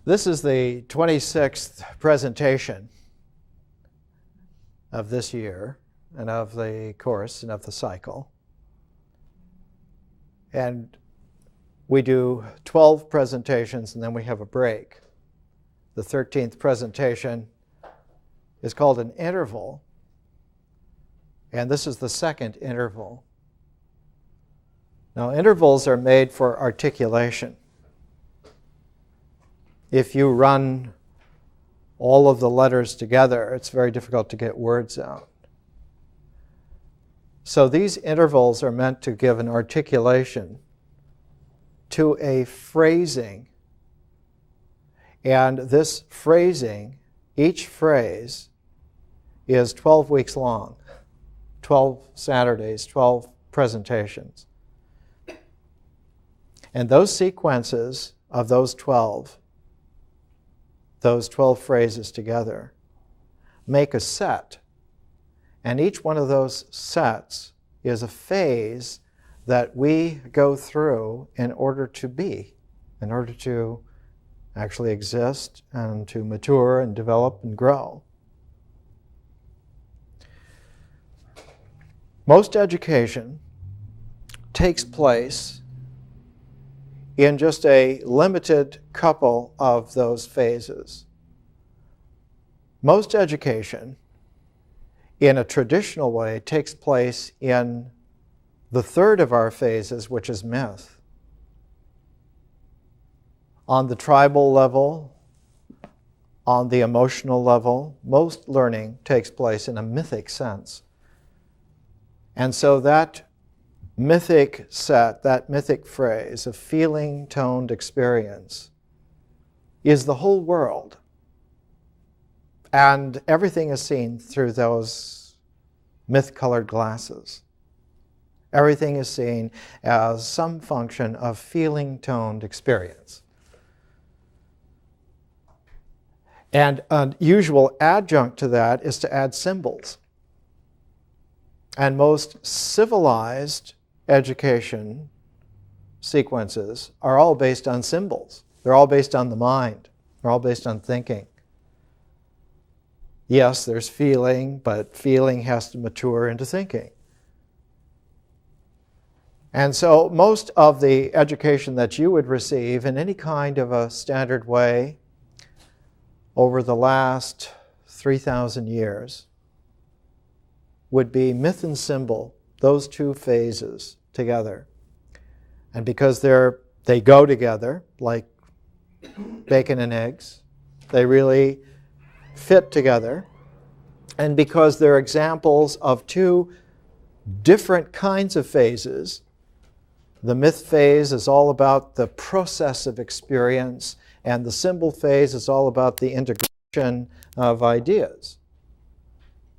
This is the 26th presentation of this year and of the course and of the cycle. And we do 12 presentations and then we have a break. The 13th presentation is called an interval, and this is the second interval. Now, intervals are made for articulation. If you run all of the letters together, it's very difficult to get words out. So these intervals are meant to give an articulation to a phrasing. And this phrasing, each phrase, is 12 weeks long, 12 Saturdays, 12 presentations. And those sequences of those 12 phrases together make a set. And each one of those sets is a phase that we go through in order to be, in order to actually exist and to mature and develop and grow. Most education takes place in just a limited couple of those phases. Most education, in a traditional way, takes place in the third of our phases, which is myth. On the tribal level, on the emotional level, most learning takes place in a mythic sense. And so that mythic set, that mythic phrase, a feeling-toned experience, is the whole world. And everything is seen through those myth-colored glasses. Everything is seen as some function of feeling-toned experience. And an usual adjunct to that is to add symbols. And most civilized education sequences are all based on symbols. They're all based on the mind. They're all based on thinking. Yes, there's feeling, but feeling has to mature into thinking. And so most of the education that you would receive in any kind of a standard way over the last 3,000 years would be myth and symbol, those two phases together. And because they go together, like bacon and eggs, they really fit together. And because they're examples of two different kinds of phases, the myth phase is all about the process of experience, and the symbol phase is all about the integration of ideas.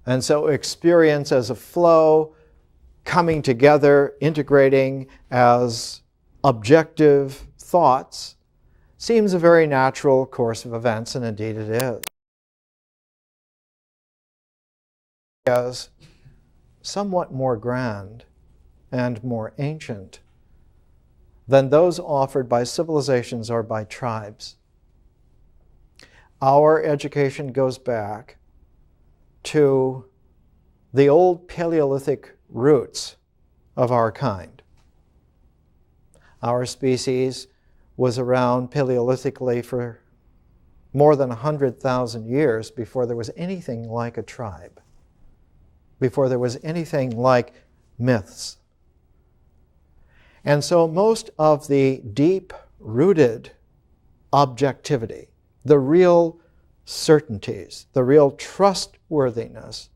And so experience as a flow, coming together, integrating as objective thoughts, seems a very natural course of events, and indeed it is. As somewhat more grand and more ancient than those offered by civilizations or by tribes. Our education goes back to the old Paleolithic roots of our kind. Our species was around Paleolithically for more than 100,000 years before there was anything like a tribe, before there was anything like myths. And so most of the deep-rooted objectivity, the real certainties, the real trustworthiness,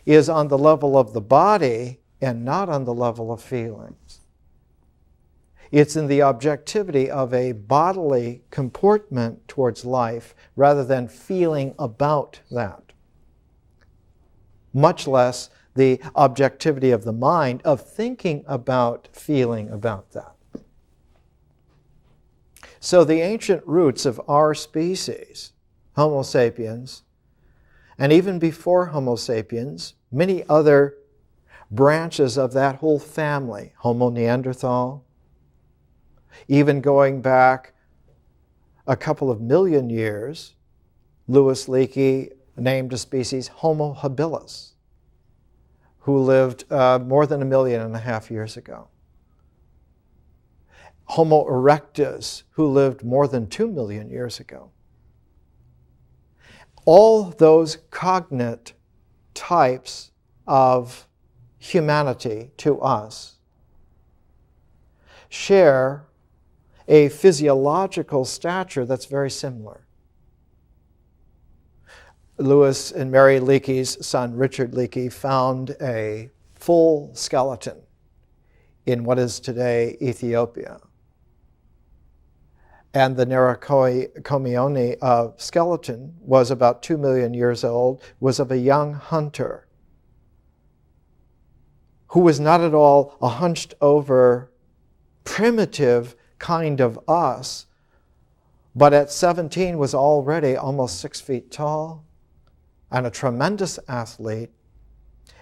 is on the level of the body and not on the level of feelings. It's in the objectivity of a bodily comportment towards life rather than feeling about that. Much less the objectivity of the mind of thinking about feeling about that. So the ancient roots of our species, Homo sapiens, and even before Homo sapiens, many other branches of that whole family, Homo neanderthal, even going back a couple of million years, Louis Leakey named a species Homo habilis, who lived more than 1.5 million years ago. Homo erectus, who lived more than 2 million years ago. All those cognate types of humanity to us share a physiological stature that's very similar. Louis and Mary Leakey's son, Richard Leakey, found a full skeleton in what is today Ethiopia. And the Narakomione skeleton was about 2 million years old, was of a young hunter who was not at all a hunched over, primitive kind of us, but at 17 was already almost 6 feet tall and a tremendous athlete,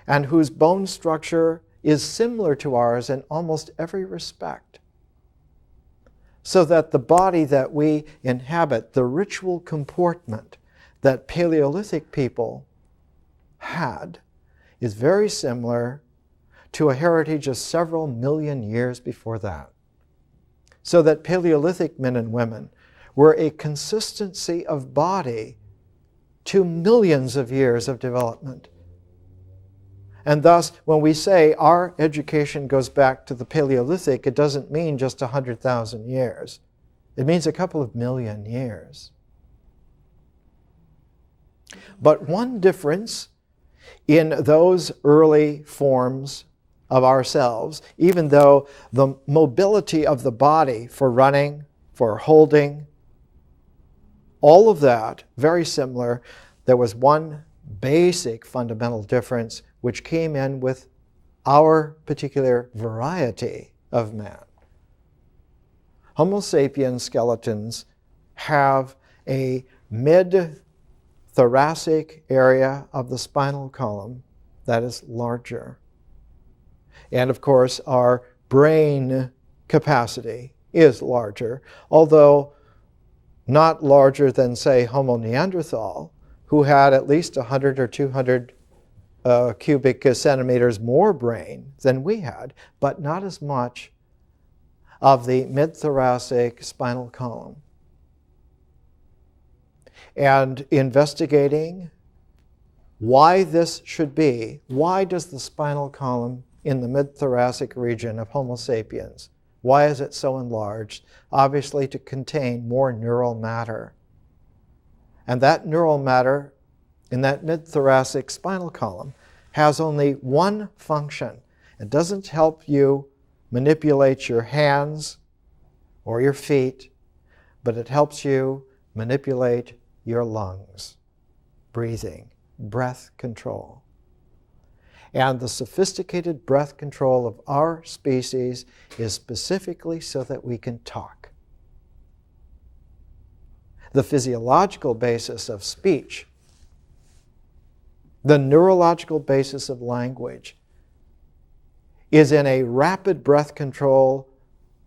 and whose bone structure is similar to ours in almost every respect. So that the body that we inhabit, the ritual comportment that Paleolithic people had, is very similar to a heritage of several million years before that. So that Paleolithic men and women were a consistency of body to millions of years of development. And thus, when we say our education goes back to the Paleolithic, it doesn't mean just 100,000 years. It means a couple of million years. But one difference in those early forms of ourselves, even though the mobility of the body for running, for holding, all of that, very similar, there was one basic fundamental difference which came in with our particular variety of man. Homo sapiens skeletons have a mid-thoracic area of the spinal column that is larger. And of course, our brain capacity is larger, although not larger than, say, Homo neanderthal, who had at least 100 or 200 cubic centimeters more brain than we had, but not as much of the mid-thoracic spinal column. And investigating why this should be, why does the spinal column in the mid-thoracic region of Homo sapiens, why is it so enlarged? Obviously to contain more neural matter. And that neural matter in that mid-thoracic spinal column has only one function. It doesn't help you manipulate your hands or your feet, but it helps you manipulate your lungs, breathing, breath control. And the sophisticated breath control of our species is specifically so that we can talk. The physiological basis of speech, the neurological basis of language, is in a rapid breath control,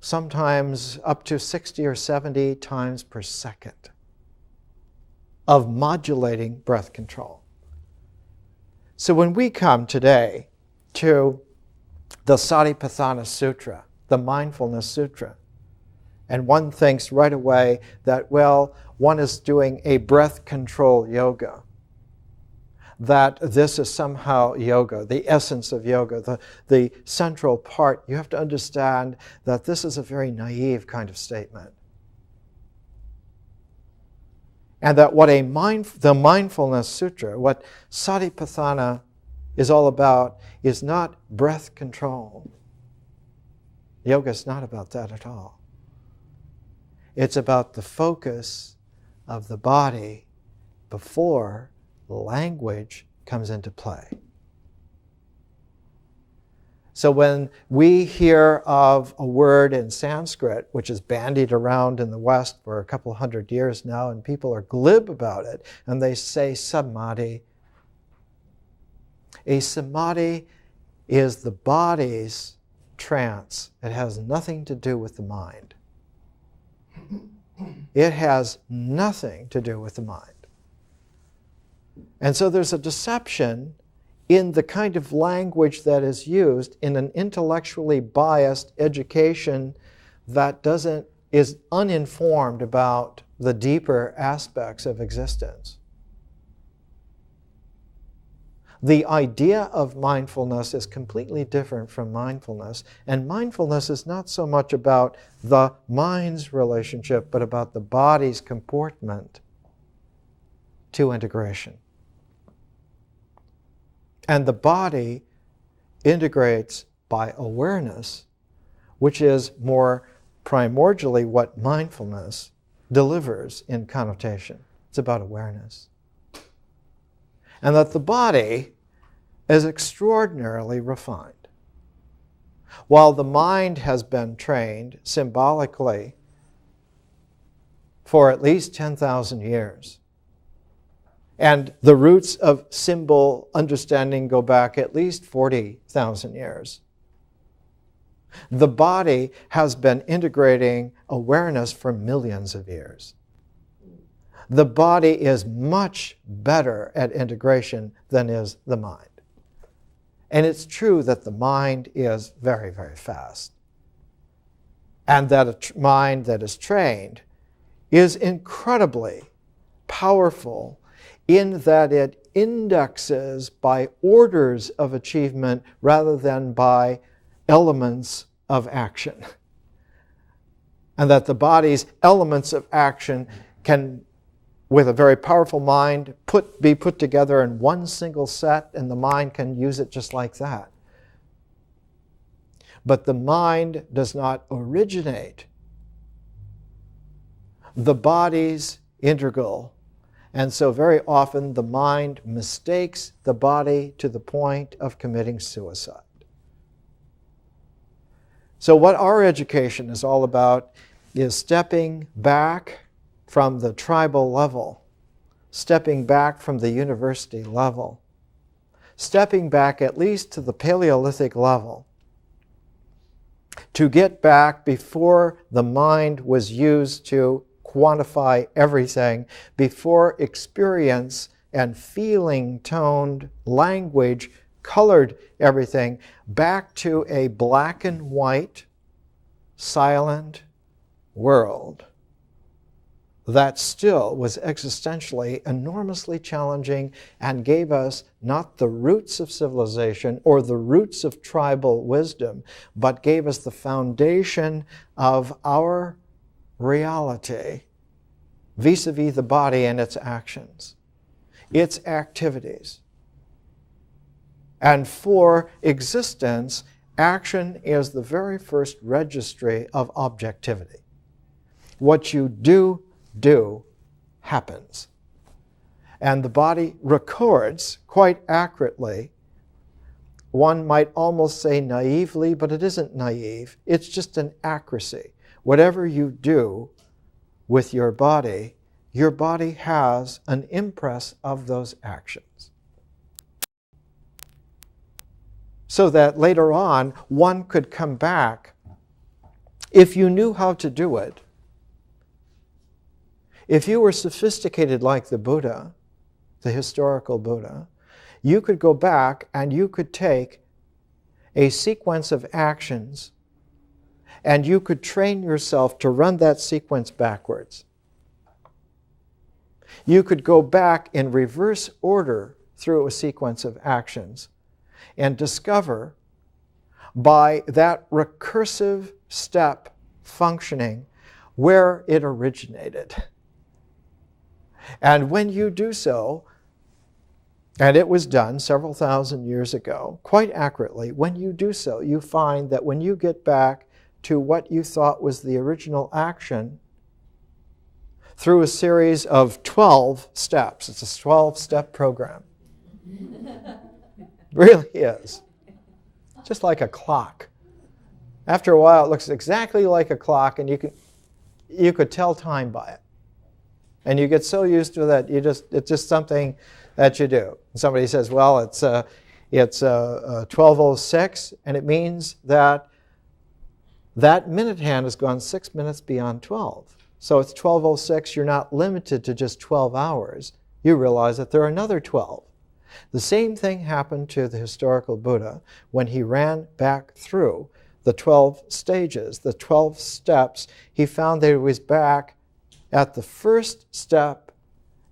sometimes up to 60 or 70 times per second, of modulating breath control. So when we come today to the Satthipatthana Sutra, the Mindfulness Sutra, and one thinks right away that, well, one is doing a breath control yoga, that this is somehow yoga, the essence of yoga, the central part, you have to understand that this is a very naive kind of statement. And that what the Mindfulness Sutra, what Satthipatthana is all about, is not breath control. Yoga is not about that at all. It's about the focus of the body before language comes into play. So when we hear of a word in Sanskrit, which is bandied around in the West for a couple hundred years now, and people are glib about it, and they say samadhi, a samadhi is the body's trance. It has nothing to do with the mind. It has nothing to do with the mind. And so there's a deception in the kind of language that is used in an intellectually biased education that is uninformed about the deeper aspects of existence. The idea of mindfulness is completely different from mindfulness, and mindfulness is not so much about the mind's relationship, but about the body's comportment to integration. And the body integrates by awareness, which is more primordially what mindfulness delivers in connotation. It's about awareness. And that the body is extraordinarily refined. While the mind has been trained symbolically for at least 10,000 years, and the roots of symbol understanding go back at least 40,000 years, the body has been integrating awareness for millions of years. The body is much better at integration than is the mind. And it's true that the mind is very, very fast. And that a mind that is trained is incredibly powerful in that it indexes by orders of achievement rather than by elements of action. And that the body's elements of action can, with a very powerful mind, be put together in one single set, and the mind can use it just like that. But the mind does not originate. The body's integral. And so very often the mind mistakes the body to the point of committing suicide. So what our education is all about is stepping back from the tribal level, stepping back from the university level, stepping back at least to the Paleolithic level, to get back before the mind was used to quantify everything, before experience and feeling-toned language colored everything, back to a black and white, silent world that still was existentially enormously challenging and gave us not the roots of civilization or the roots of tribal wisdom, but gave us the foundation of our reality vis-a-vis the body and its actions, its activities. And for existence, action is the very first registry of objectivity. What you do happens. And the body records quite accurately, one might almost say naively, but it isn't naive, it's just an accuracy. Whatever you do with your body has an impress of those actions. So that later on, one could come back, if you knew how to do it, if you were sophisticated like the Buddha, the historical Buddha, you could go back and you could take a sequence of actions and you could train yourself to run that sequence backwards. You could go back in reverse order through a sequence of actions and discover by that recursive step functioning where it originated. And when you do so, and it was done several thousand years ago, quite accurately, when you do so, you find that when you get back to what you thought was the original action, through a series of 12 steps, it's a 12-step program. Really is. Just like a clock. After a while, it looks exactly like a clock, and you could tell time by it. And you get so used to that, it's just something that you do. And somebody says, well, it's 12:06, and it means that that minute hand has gone 6 minutes beyond 12. So it's 12:06. You're not limited to just 12 hours. You realize that there are another 12. The same thing happened to the historical Buddha when he ran back through the 12 stages, the 12 steps. He found that he was back at the first step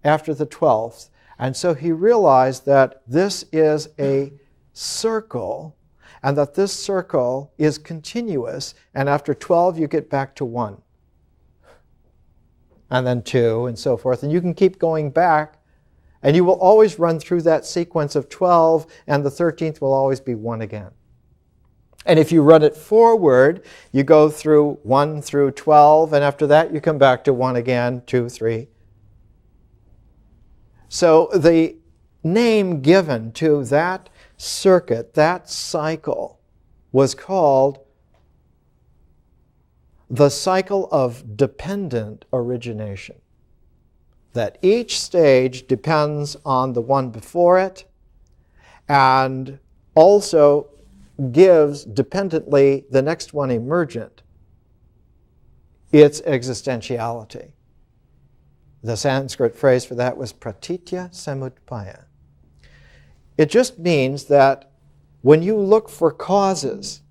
after the 12th. And so he realized that this is a circle, and that this circle is continuous. And after 12, you get back to 1. And then 2, and so forth. And you can keep going back, and you will always run through that sequence of 12, and the 13th will always be 1 again. And if you run it forward, you go through 1 through 12, and after that you come back to 1 again, 2, 3. So the name given to that circuit, that cycle, was called the cycle of dependent origination. That each stage depends on the one before it, and also gives dependently the next one emergent its existentiality. The Sanskrit phrase for that was pratitya samutpaya. It just means that when you look for causes,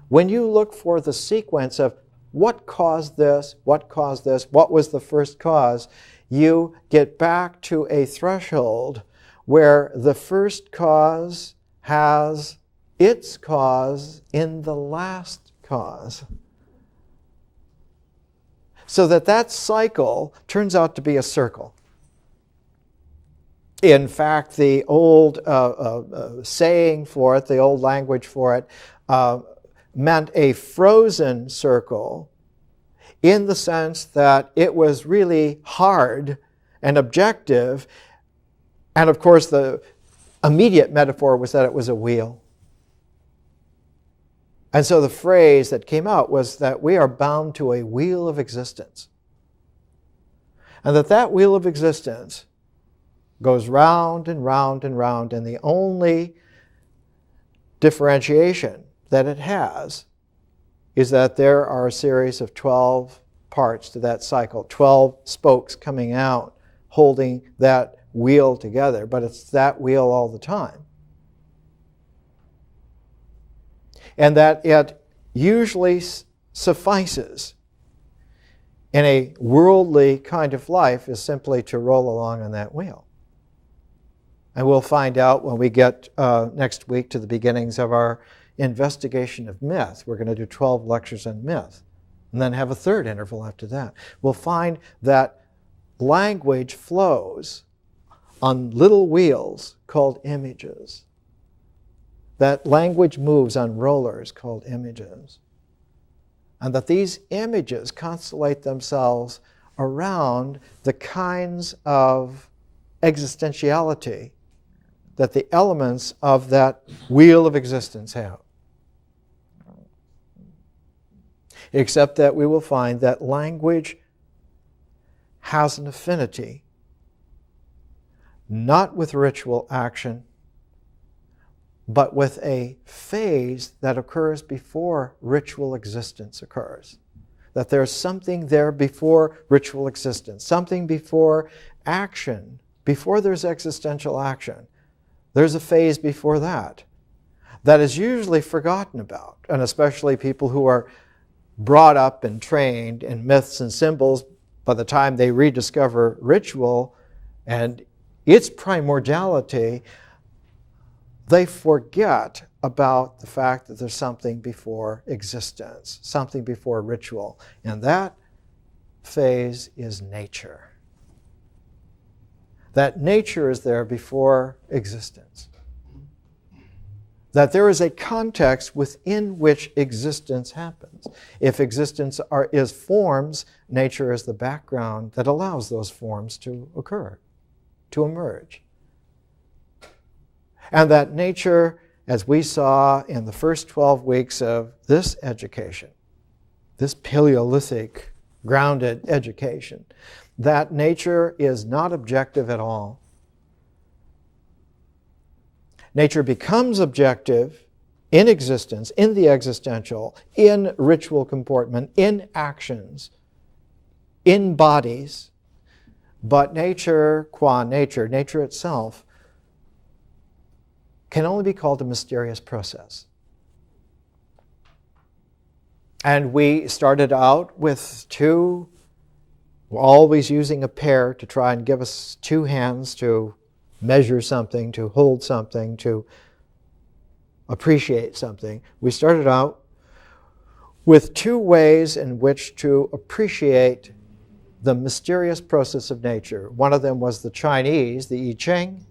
when you look for the sequence of what caused this, what was the first cause, you get back to a threshold where the first cause has its cause in the last cause. So that cycle turns out to be a circle. In fact, the old saying for it, the old language for it, meant a frozen circle in the sense that it was really hard and objective. And of course, the immediate metaphor was that it was a wheel. And so the phrase that came out was that we are bound to a wheel of existence. And that wheel of existence goes round and round and round, and the only differentiation that it has is that there are a series of 12 parts to that cycle, 12 spokes coming out, holding that wheel together, but it's that wheel all the time. And that it usually suffices in a worldly kind of life is simply to roll along on that wheel. And we'll find out when we get next week to the beginnings of our investigation of myth. We're going to do 12 lectures on myth, and then have a third interval after that. We'll find that language flows on little wheels called images. That language moves on rollers called images. And that these images constellate themselves around the kinds of existentiality that the elements of that wheel of existence have. Except that we will find that language has an affinity, not with ritual action, but with a phase that occurs before ritual existence occurs. That there's something there before ritual existence, something before action, before there's existential action. There's a phase before that is usually forgotten about, and especially people who are brought up and trained in myths and symbols, by the time they rediscover ritual and its primordiality, they forget about the fact that there's something before existence, something before ritual. And that phase is nature. That nature is there before existence. That there is a context within which existence happens. If existence is forms, nature is the background that allows those forms to occur, to emerge. And that nature, as we saw in the first 12 weeks of this education, this Paleolithic grounded education, that nature is not objective at all. Nature becomes objective in existence, in the existential, in ritual comportment, in actions, in bodies, but nature, qua nature, nature itself, can only be called a mysterious process. And we started out with two, always using a pair to try and give us two hands to measure something, to hold something, to appreciate something. We started out with two ways in which to appreciate the mysterious process of nature. One of them was the Chinese, the I Ching,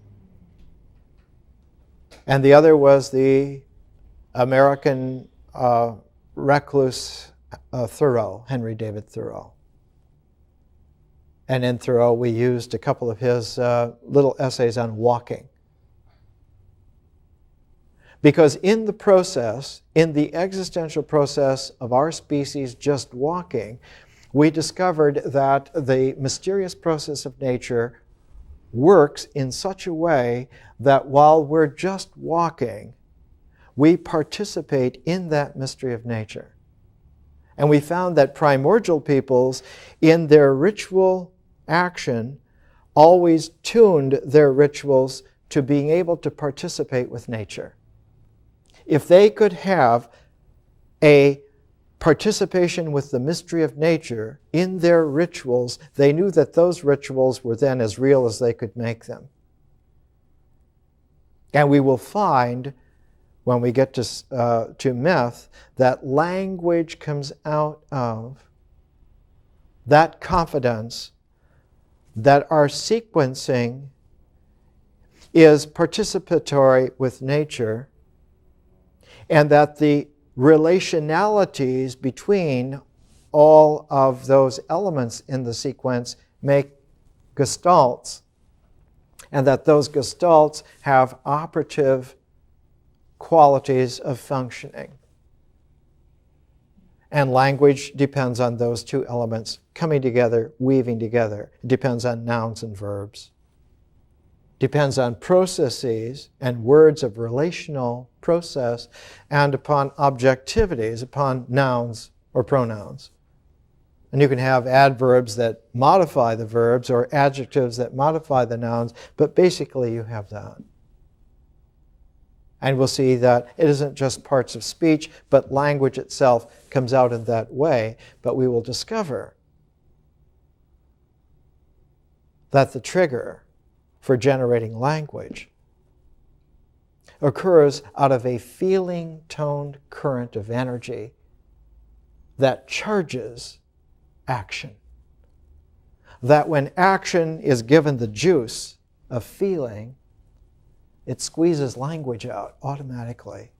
and the other was the American recluse Thoreau, Henry David Thoreau. And in Thoreau, we used a couple of his little essays on walking. Because in the process, in the existential process of our species just walking, we discovered that the mysterious process of nature works in such a way that while we're just walking, we participate in that mystery of nature. And we found that primordial peoples, in their ritual action, always tuned their rituals to being able to participate with nature. If they could have a participation with the mystery of nature in their rituals, they knew that those rituals were then as real as they could make them. And we will find, when we get to myth, that language comes out of that confidence that our sequencing is participatory with nature, and that the relationalities between all of those elements in the sequence make gestalts, and that those gestalts have operative qualities of functioning. And language depends on those two elements coming together, weaving together. It depends on nouns and verbs. Depends on processes and words of relational process, and upon objectivities, upon nouns or pronouns. And you can have adverbs that modify the verbs or adjectives that modify the nouns, but basically you have that. And we'll see that it isn't just parts of speech, but language itself comes out in that way. But we will discover that the trigger for generating language occurs out of a feeling-toned current of energy that charges action. That when action is given the juice of feeling, it squeezes language out automatically,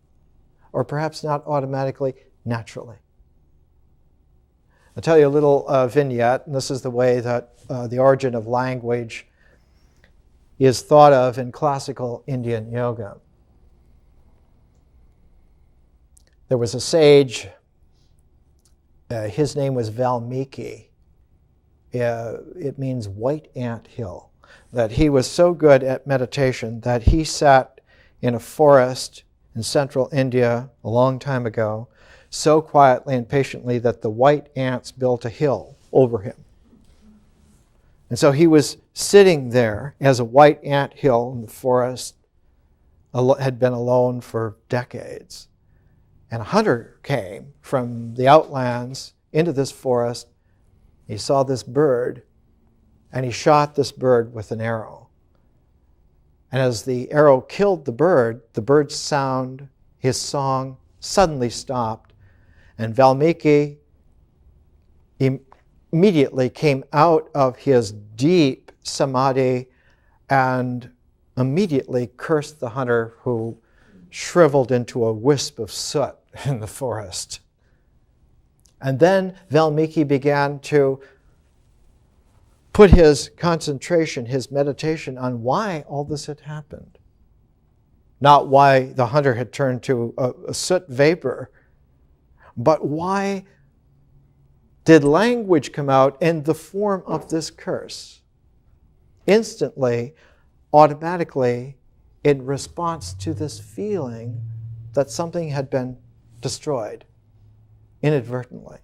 or perhaps not automatically, naturally. I'll tell you a little vignette, and this is the way that the origin of language is thought of in classical Indian yoga. There was a sage, his name was Valmiki. It means white ant hill. That he was so good at meditation that he sat in a forest in central India a long time ago, so quietly and patiently that the white ants built a hill over him. And so he was sitting there as a white ant hill in the forest, had been alone for decades. And a hunter came from the outlands into this forest. He saw this bird, and he shot this bird with an arrow. And as the arrow killed the bird's sound, his song, suddenly stopped. And Valmiki immediately came out of his deep samadhi and immediately cursed the hunter, who shriveled into a wisp of soot in the forest. And then Valmiki began to put his concentration, his meditation on why all this had happened. Not why the hunter had turned to a soot vapor, but why did language come out in the form of this curse? Instantly, automatically, in response to this feeling that something had been destroyed inadvertently.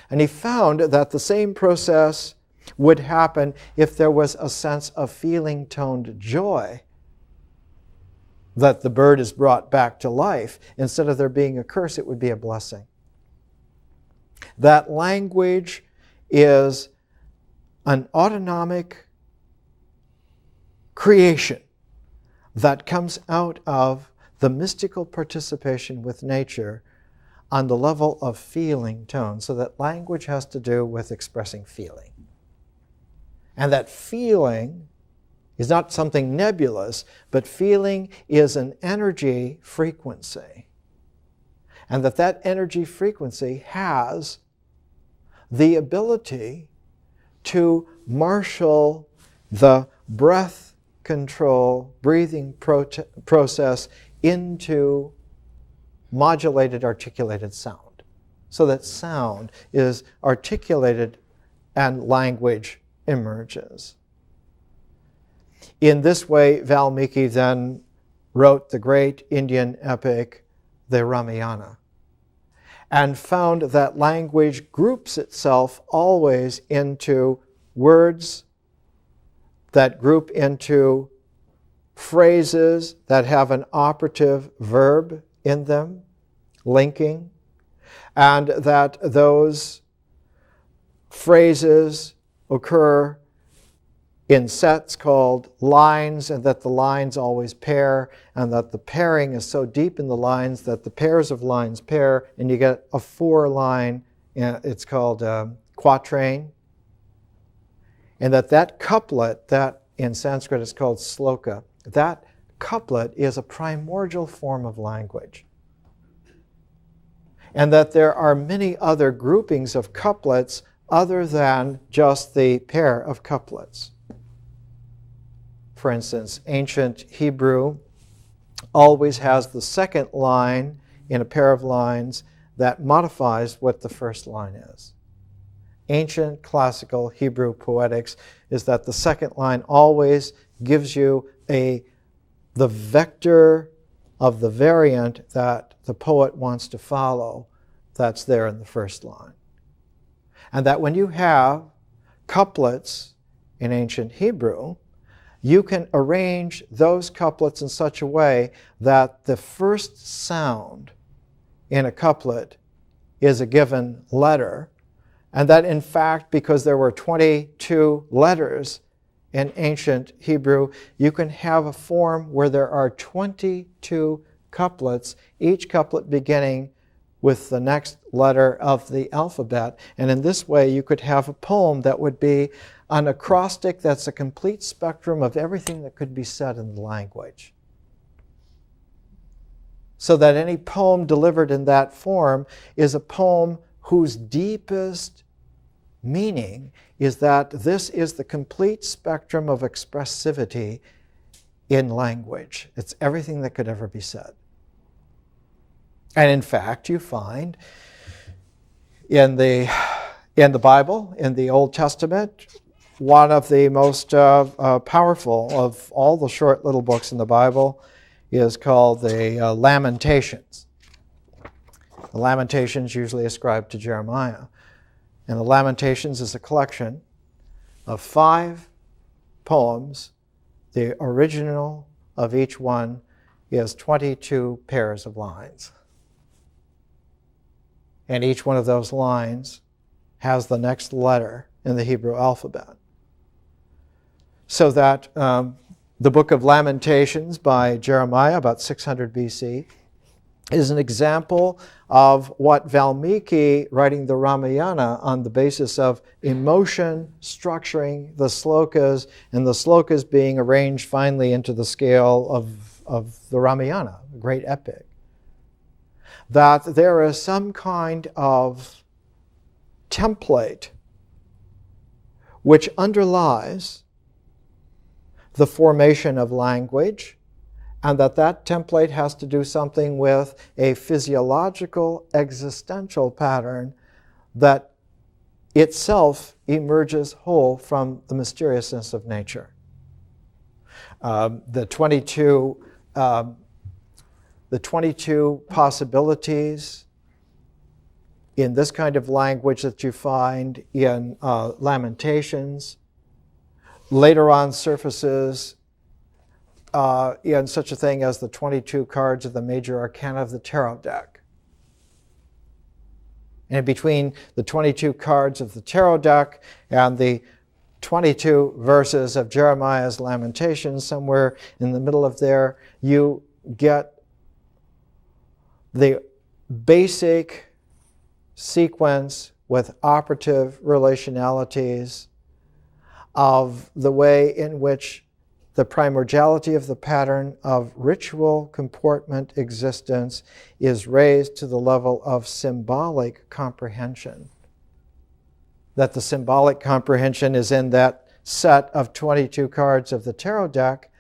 And he found that the same process would happen if there was a sense of feeling-toned joy that the bird is brought back to life. Instead of there being a curse, it would be a blessing. That language is an autonomic creation that comes out of the mystical participation with nature on the level of feeling tone, so that language has to do with expressing feeling. And that feeling is not something nebulous, but feeling is an energy frequency. And that energy frequency has the ability to marshal the breath control, breathing process into modulated, articulated sound. So that sound is articulated and language emerges. In this way, Valmiki then wrote the great Indian epic, the Ramayana, and found that language groups itself always into words that group into phrases that have an operative verb in them, linking, and that those phrases occur in sets called lines, and that the lines always pair, and that the pairing is so deep in the lines that the pairs of lines pair, and you get a 4-line, it's called quatrain, and that couplet, that in Sanskrit is called sloka, that couplet is a primordial form of language. And that there are many other groupings of couplets other than just the pair of couplets. For instance, ancient Hebrew always has the second line in a pair of lines that modifies what the first line is. Ancient classical Hebrew poetics is that the second line always gives you the vector of the variant that the poet wants to follow that's there in the first line. And that when you have couplets in ancient Hebrew, you can arrange those couplets in such a way that the first sound in a couplet is a given letter, and that in fact, because there were 22 letters in ancient Hebrew, you can have a form where there are 22 couplets, each couplet beginning with the next letter of the alphabet. And in this way, you could have a poem that would be an acrostic that's a complete spectrum of everything that could be said in the language. So that any poem delivered in that form is a poem whose deepest meaning is that this is the complete spectrum of expressivity in language. It's everything that could ever be said. And in fact, you find in the Bible, in the Old Testament, one of the most powerful of all the short little books in the Bible is called the Lamentations. The Lamentations usually ascribed to Jeremiah. And the Lamentations is a collection of 5 poems. The original of each one is 22 pairs of lines. And each one of those lines has the next letter in the Hebrew alphabet. So that the book of Lamentations by Jeremiah, about 600 BC, is an example of what Valmiki, writing the Ramayana on the basis of emotion, structuring the slokas, and the slokas being arranged finally into the scale of the Ramayana, a great epic. That there is some kind of template which underlies the formation of language, and that template has to do something with a physiological existential pattern that itself emerges whole from the mysteriousness of nature. The 22 possibilities in this kind of language that you find in Lamentations, later on surfaces in such a thing as the 22 cards of the major arcana of the tarot deck. And between the 22 cards of the tarot deck and the 22 verses of Jeremiah's Lamentations, somewhere in the middle of there, you get the basic sequence with operative relationalities of the way in which the primordiality of the pattern of ritual comportment existence is raised to the level of symbolic comprehension. That the symbolic comprehension is in that set of 22 cards of the tarot deck.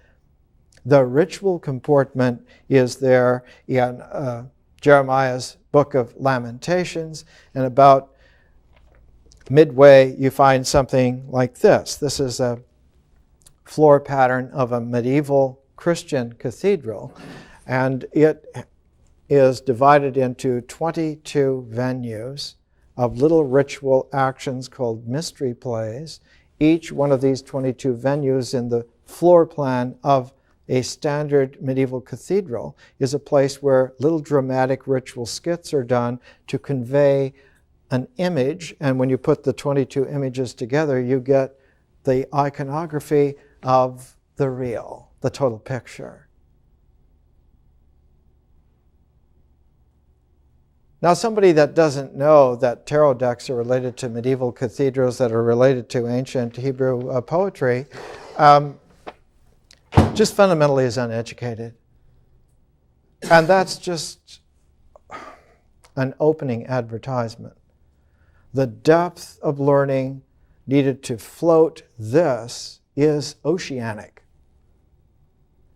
The ritual comportment is there in Jeremiah's book of Lamentations, and about midway you find something like this. This is a floor pattern of a medieval Christian cathedral, and it is divided into 22 venues of little ritual actions called mystery plays. Each one of these 22 venues in the floor plan of a standard medieval cathedral is a place where little dramatic ritual skits are done to convey an image, and when you put the 22 images together, you get the iconography of the real, the total picture. Now, somebody that doesn't know that tarot decks are related to medieval cathedrals that are related to ancient Hebrew poetry, just fundamentally is uneducated. And that's just an opening advertisement. The depth of learning needed to float this is oceanic.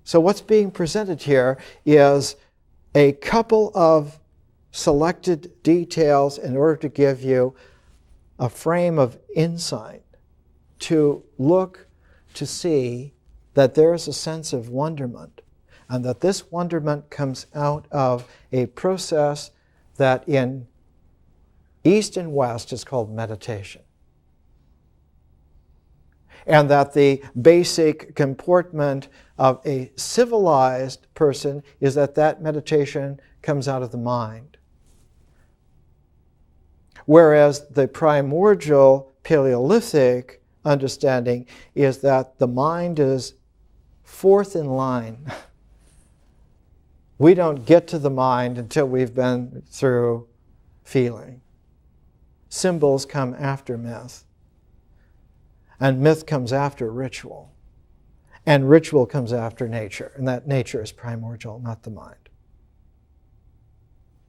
So what's being presented here is a couple of selected details in order to give you a frame of insight to look to see that there is a sense of wonderment, and that this wonderment comes out of a process that in East and West is called meditation. And that the basic comportment of a civilized person is that that meditation comes out of the mind. Whereas the primordial Paleolithic understanding is that the mind is fourth in line. We don't get to the mind until we've been through feeling. Symbols come after myth. And myth comes after ritual. And ritual comes after nature. And that nature is primordial, not the mind.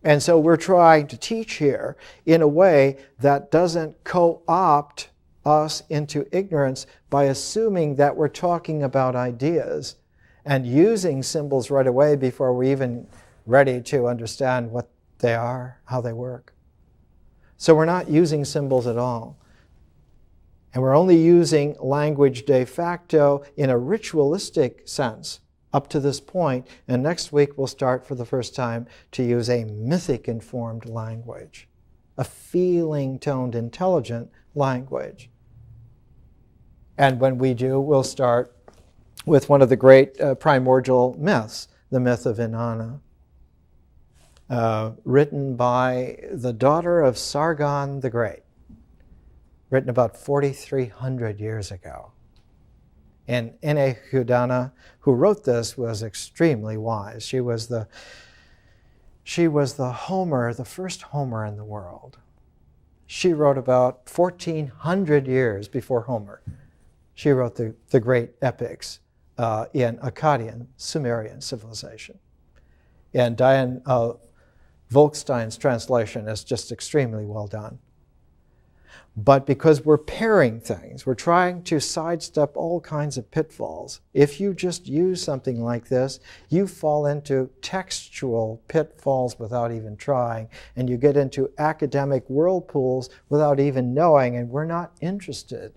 And so we're trying to teach here in a way that doesn't co-opt us into ignorance by assuming that we're talking about ideas and using symbols right away before we're even ready to understand what they are, how they work. So we're not using symbols at all. And we're only using language de facto in a ritualistic sense up to this point. And next week we'll start for the first time to use a mythic-informed language, a feeling-toned, intelligent language. And when we do, we'll start with one of the great primordial myths, the myth of Inanna, written by the daughter of Sargon the Great, written about 4,300 years ago. And Enechidana, who wrote this, was extremely wise. She was the Homer, the first Homer in the world. She wrote about 1,400 years before Homer. She wrote the great epics in Akkadian, Sumerian civilization. And Diane Volkstein's translation is just extremely well done. But because we're pairing things, we're trying to sidestep all kinds of pitfalls. If you just use something like this, you fall into textual pitfalls without even trying, and you get into academic whirlpools without even knowing, and we're not interested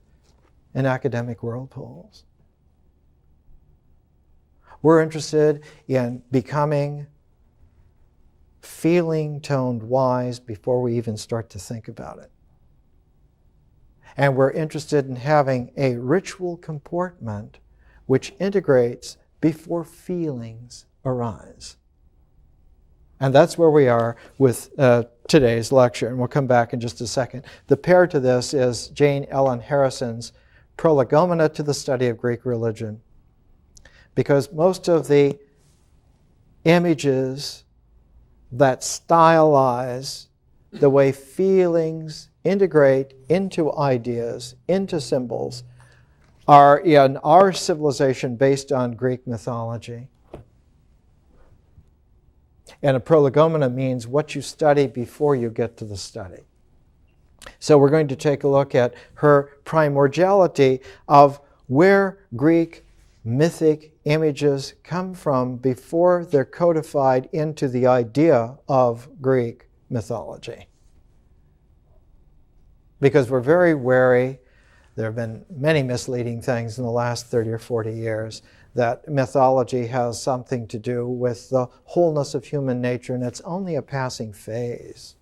in academic whirlpools. We're interested in becoming feeling-toned wise before we even start to think about it. And we're interested in having a ritual comportment which integrates before feelings arise. And that's where we are with today's lecture, and we'll come back in just a second. The pair to this is Jane Ellen Harrison's Prolegomena to the Study of Greek Religion, because most of the images that stylize the way feelings integrate into ideas, into symbols, are in our civilization based on Greek mythology. And a prolegomena means what you study before you get to the study. So we're going to take a look at her primordiality of where Greek mythic images come from before they're codified into the idea of Greek mythology. Because we're very wary, there have been many misleading things in the last 30 or 40 years, that mythology has something to do with the wholeness of human nature, and it's only a passing phase.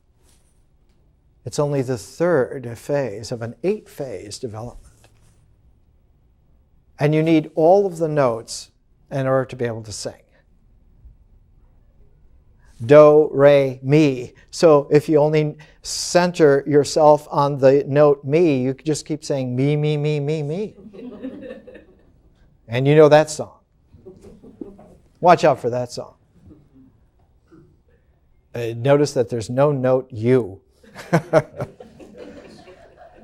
It's only the third phase of an 8-phase development. And you need all of the notes in order to be able to sing. Do, re, mi. So if you only center yourself on the note mi, you just keep saying me, me, me, me, me. And you know that song. Watch out for that song. Notice that there's no note you.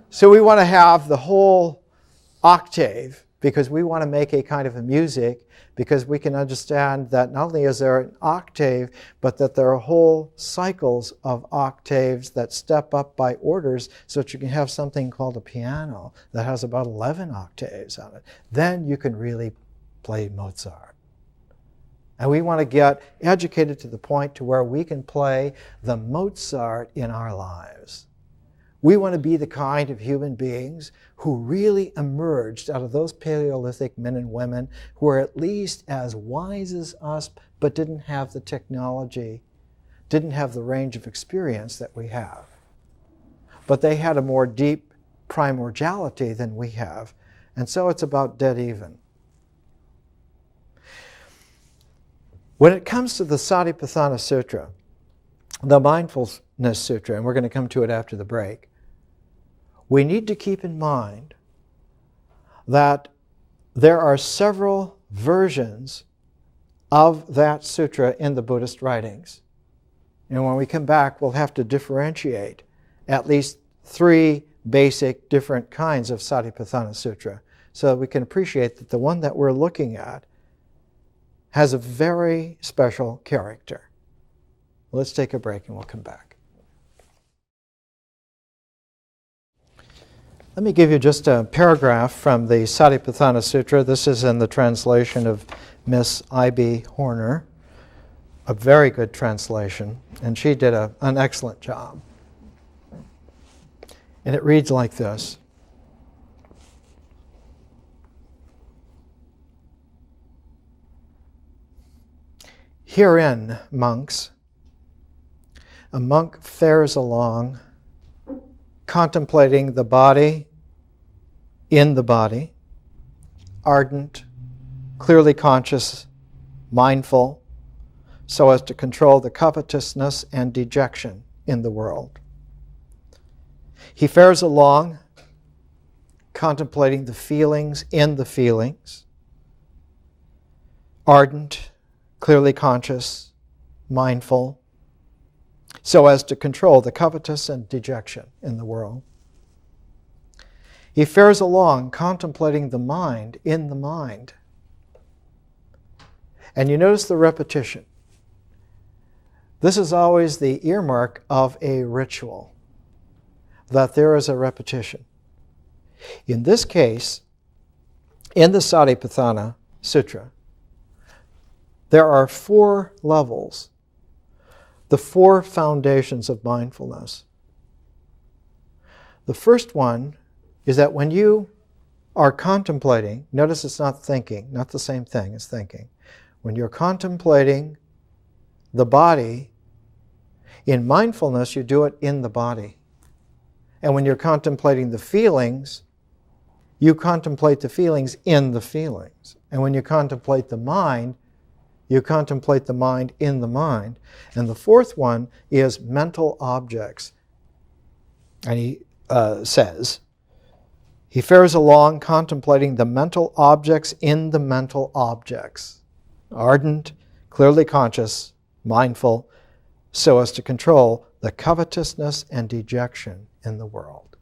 So we want to have the whole octave, because we want to make a kind of a music, because we can understand that not only is there an octave, but that there are whole cycles of octaves that step up by orders, so that you can have something called a piano that has about 11 octaves on it. Then you can really play Mozart. And we want to get educated to the point to where we can play the Mozart in our lives. We want to be the kind of human beings who really emerged out of those Paleolithic men and women who are at least as wise as us, but didn't have the technology, didn't have the range of experience that we have. But they had a more deep primordiality than we have. And so it's about dead even. When it comes to the Satthipatthana Sutra, the Mindfulness Sutra, and we're going to come to it after the break, we need to keep in mind that there are several versions of that sutra in the Buddhist writings. And when we come back, we'll have to differentiate at least 3 basic different kinds of Satthipatthana Sutra, so that we can appreciate that the one that we're looking at has a very special character. Let's take a break and we'll come back. Let me give you just a paragraph from the Satthipatthana Sutra. This is in the translation of Miss I.B. Horner, a very good translation, and she did an excellent job. And it reads like this. Herein, monks, a monk fares along, contemplating the body in the body, ardent, clearly conscious, mindful, so as to control the covetousness and dejection in the world. He fares along, contemplating the feelings in the feelings, ardent, clearly conscious, mindful, so as to control the covetous and dejection in the world. He fares along, contemplating the mind in the mind. And you notice the repetition. This is always the earmark of a ritual, that there is a repetition. In this case, in the Satthipatthana Sutra, there are 4 levels, the 4 foundations of mindfulness. The first one is that when you are contemplating, notice it's not thinking, not the same thing as thinking. When you're contemplating the body In mindfulness, you do it in the body. And when you're contemplating the feelings, you contemplate the feelings in the feelings. And when you contemplate the mind, you contemplate the mind in the mind. And the fourth one is mental objects. And he says, he fares along contemplating the mental objects in the mental objects. Ardent, clearly conscious, mindful, so as to control the covetousness and dejection in the world.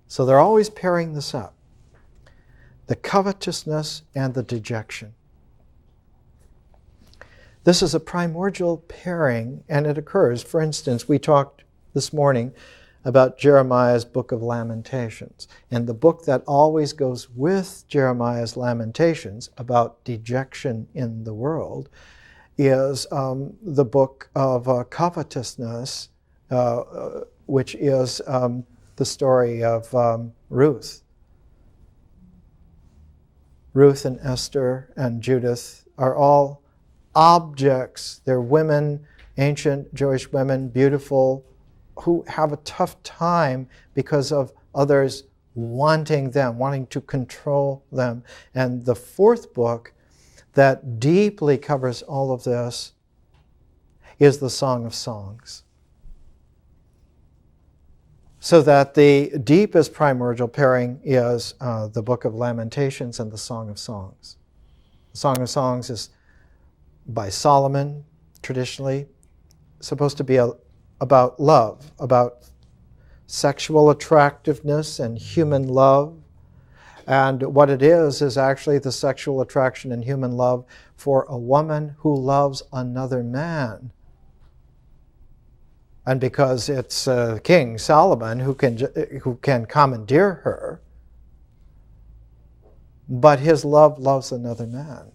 So they're always pairing this up. The covetousness and the dejection. This is a primordial pairing, and it occurs. For instance, we talked this morning about Jeremiah's book of Lamentations. And the book that always goes with Jeremiah's Lamentations about dejection in the world is the book of covetousness, which is the story of Ruth. Ruth and Esther and Judith are all objects. They're women, ancient Jewish women, beautiful, who have a tough time because of others wanting them, wanting to control them. And the fourth book that deeply covers all of this is the Song of Songs. So that the deepest primordial pairing is the book of Lamentations and the Song of Songs. The Song of Songs is by Solomon, traditionally, supposed to be about love, about sexual attractiveness and human love. And what it is actually the sexual attraction and human love for a woman who loves another man. And because it's King Solomon who can commandeer her, but his love loves another man.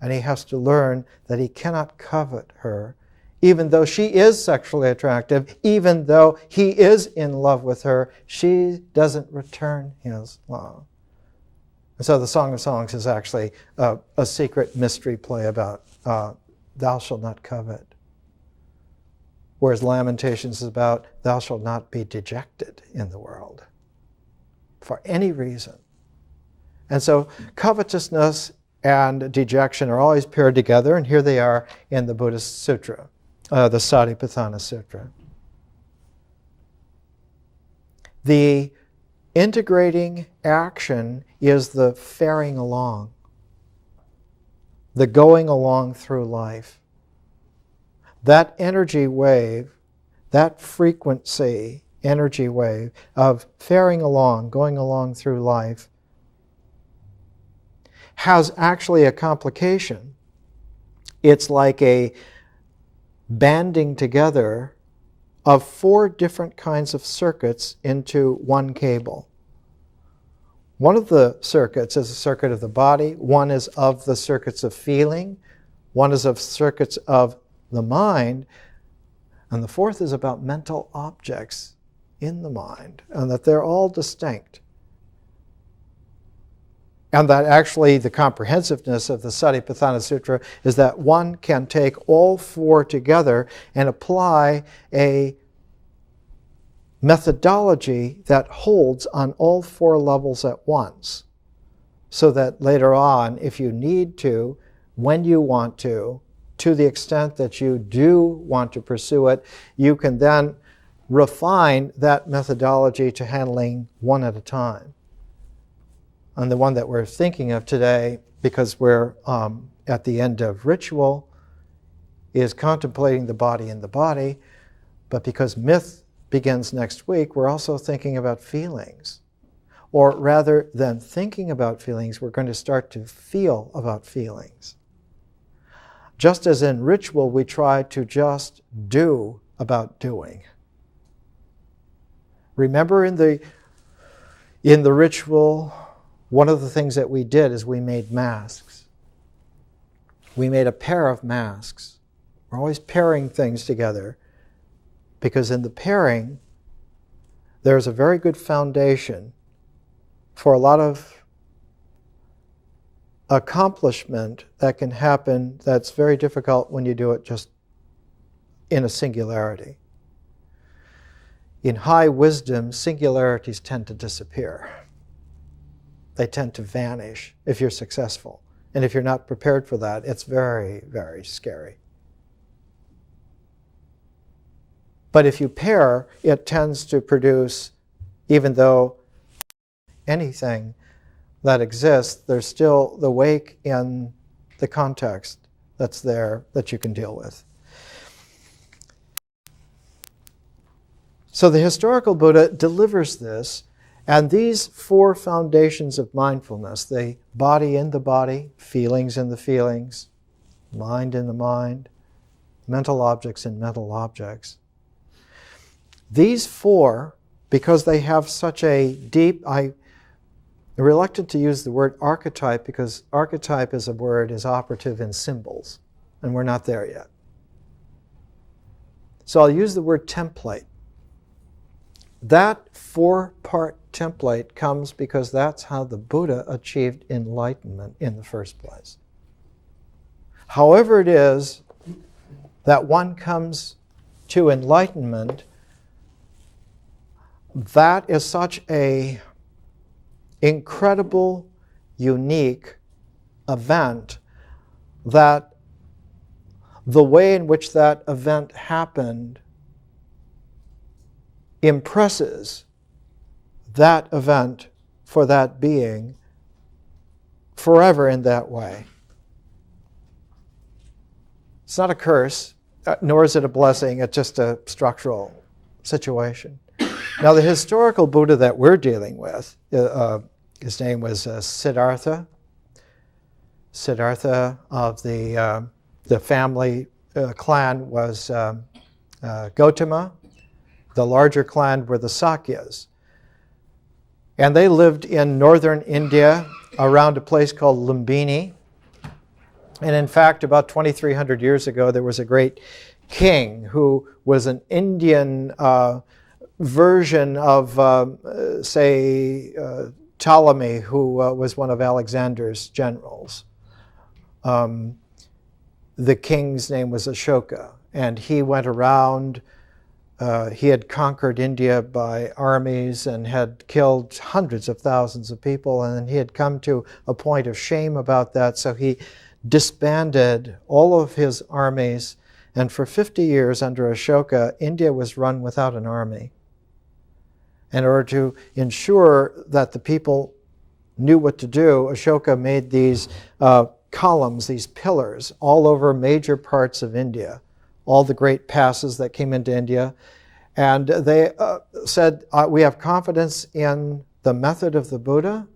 And he has to learn that he cannot covet her, even though she is sexually attractive, even though he is in love with her, she doesn't return his love. And so the Song of Songs is actually a secret mystery play about thou shalt not covet. Whereas Lamentations is about thou shalt not be dejected in the world for any reason. And so covetousness and dejection are always paired together, and here they are in the Buddhist sutra, the Satthipatthana Sutra. The integrating action is the faring along, the going along through life. That energy wave, that frequency energy wave of faring along, going along through life, has actually a complication. It's like a banding together of 4 different kinds of circuits into one cable. One of the circuits is a circuit of the body, one is of the circuits of feeling, one is of circuits of the mind, and the fourth is about mental objects in the mind, and that they're all distinct. And that actually the comprehensiveness of the Satthipatthana Sutra is that one can take all 4 together and apply a methodology that holds on all 4 levels at once, so that later on, if you need to, when you want to the extent that you do want to pursue it, you can then refine that methodology to handling one at a time. And the one that we're thinking of today, because we're at the end of ritual, is contemplating the body in the body, but because myth begins next week, we're also thinking about feelings. Or rather than thinking about feelings, we're going to start to feel about feelings. Just as in ritual, we try to just do about doing. Remember in the ritual, one of the things that we did is we made masks. We made a pair of masks. We're always pairing things together, because in the pairing, there's a very good foundation for a lot of accomplishment that can happen that's very difficult when you do it just in a singularity. In high wisdom, singularities tend to disappear. They tend to vanish if you're successful. And if you're not prepared for that, it's very, very scary. But if you pair, it tends to produce, even though anything that exists, there's still the wake in the context that's there that you can deal with. So the historical Buddha delivers this, and these four foundations of mindfulness, the body in the body, feelings in the feelings, mind in the mind, mental objects in mental objects. These four, because they have such a deep, I'm reluctant to use the word archetype because archetype as a word is operative in symbols, and we're not there yet. So I'll use the word template. That four-part template comes because that's how the Buddha achieved enlightenment in the first place. However it is that one comes to enlightenment, that is such a incredible, unique event that the way in which that event happened impresses that event for that being forever in that way. It's not a curse, nor is it a blessing, it's just a structural situation. Now, the historical Buddha that we're dealing with, his name was Siddhartha. Siddhartha of the family clan was Gautama. The larger clan were the Sakyas. And they lived in northern India around a place called Lumbini. And in fact, about 2,300 years ago, there was a great king who was an Indian version of, Ptolemy, who was one of Alexander's generals. The king's name was Ashoka, and he went around. He had conquered India by armies and had killed hundreds of thousands of people, and then he had come to a point of shame about that, so he disbanded all of his armies, and for 50 years under Ashoka, India was run without an army. In order to ensure that the people knew what to do, Ashoka made these columns, these pillars, all over major parts of India, all the great passes that came into India. And they said, we have confidence in the method of the Buddha,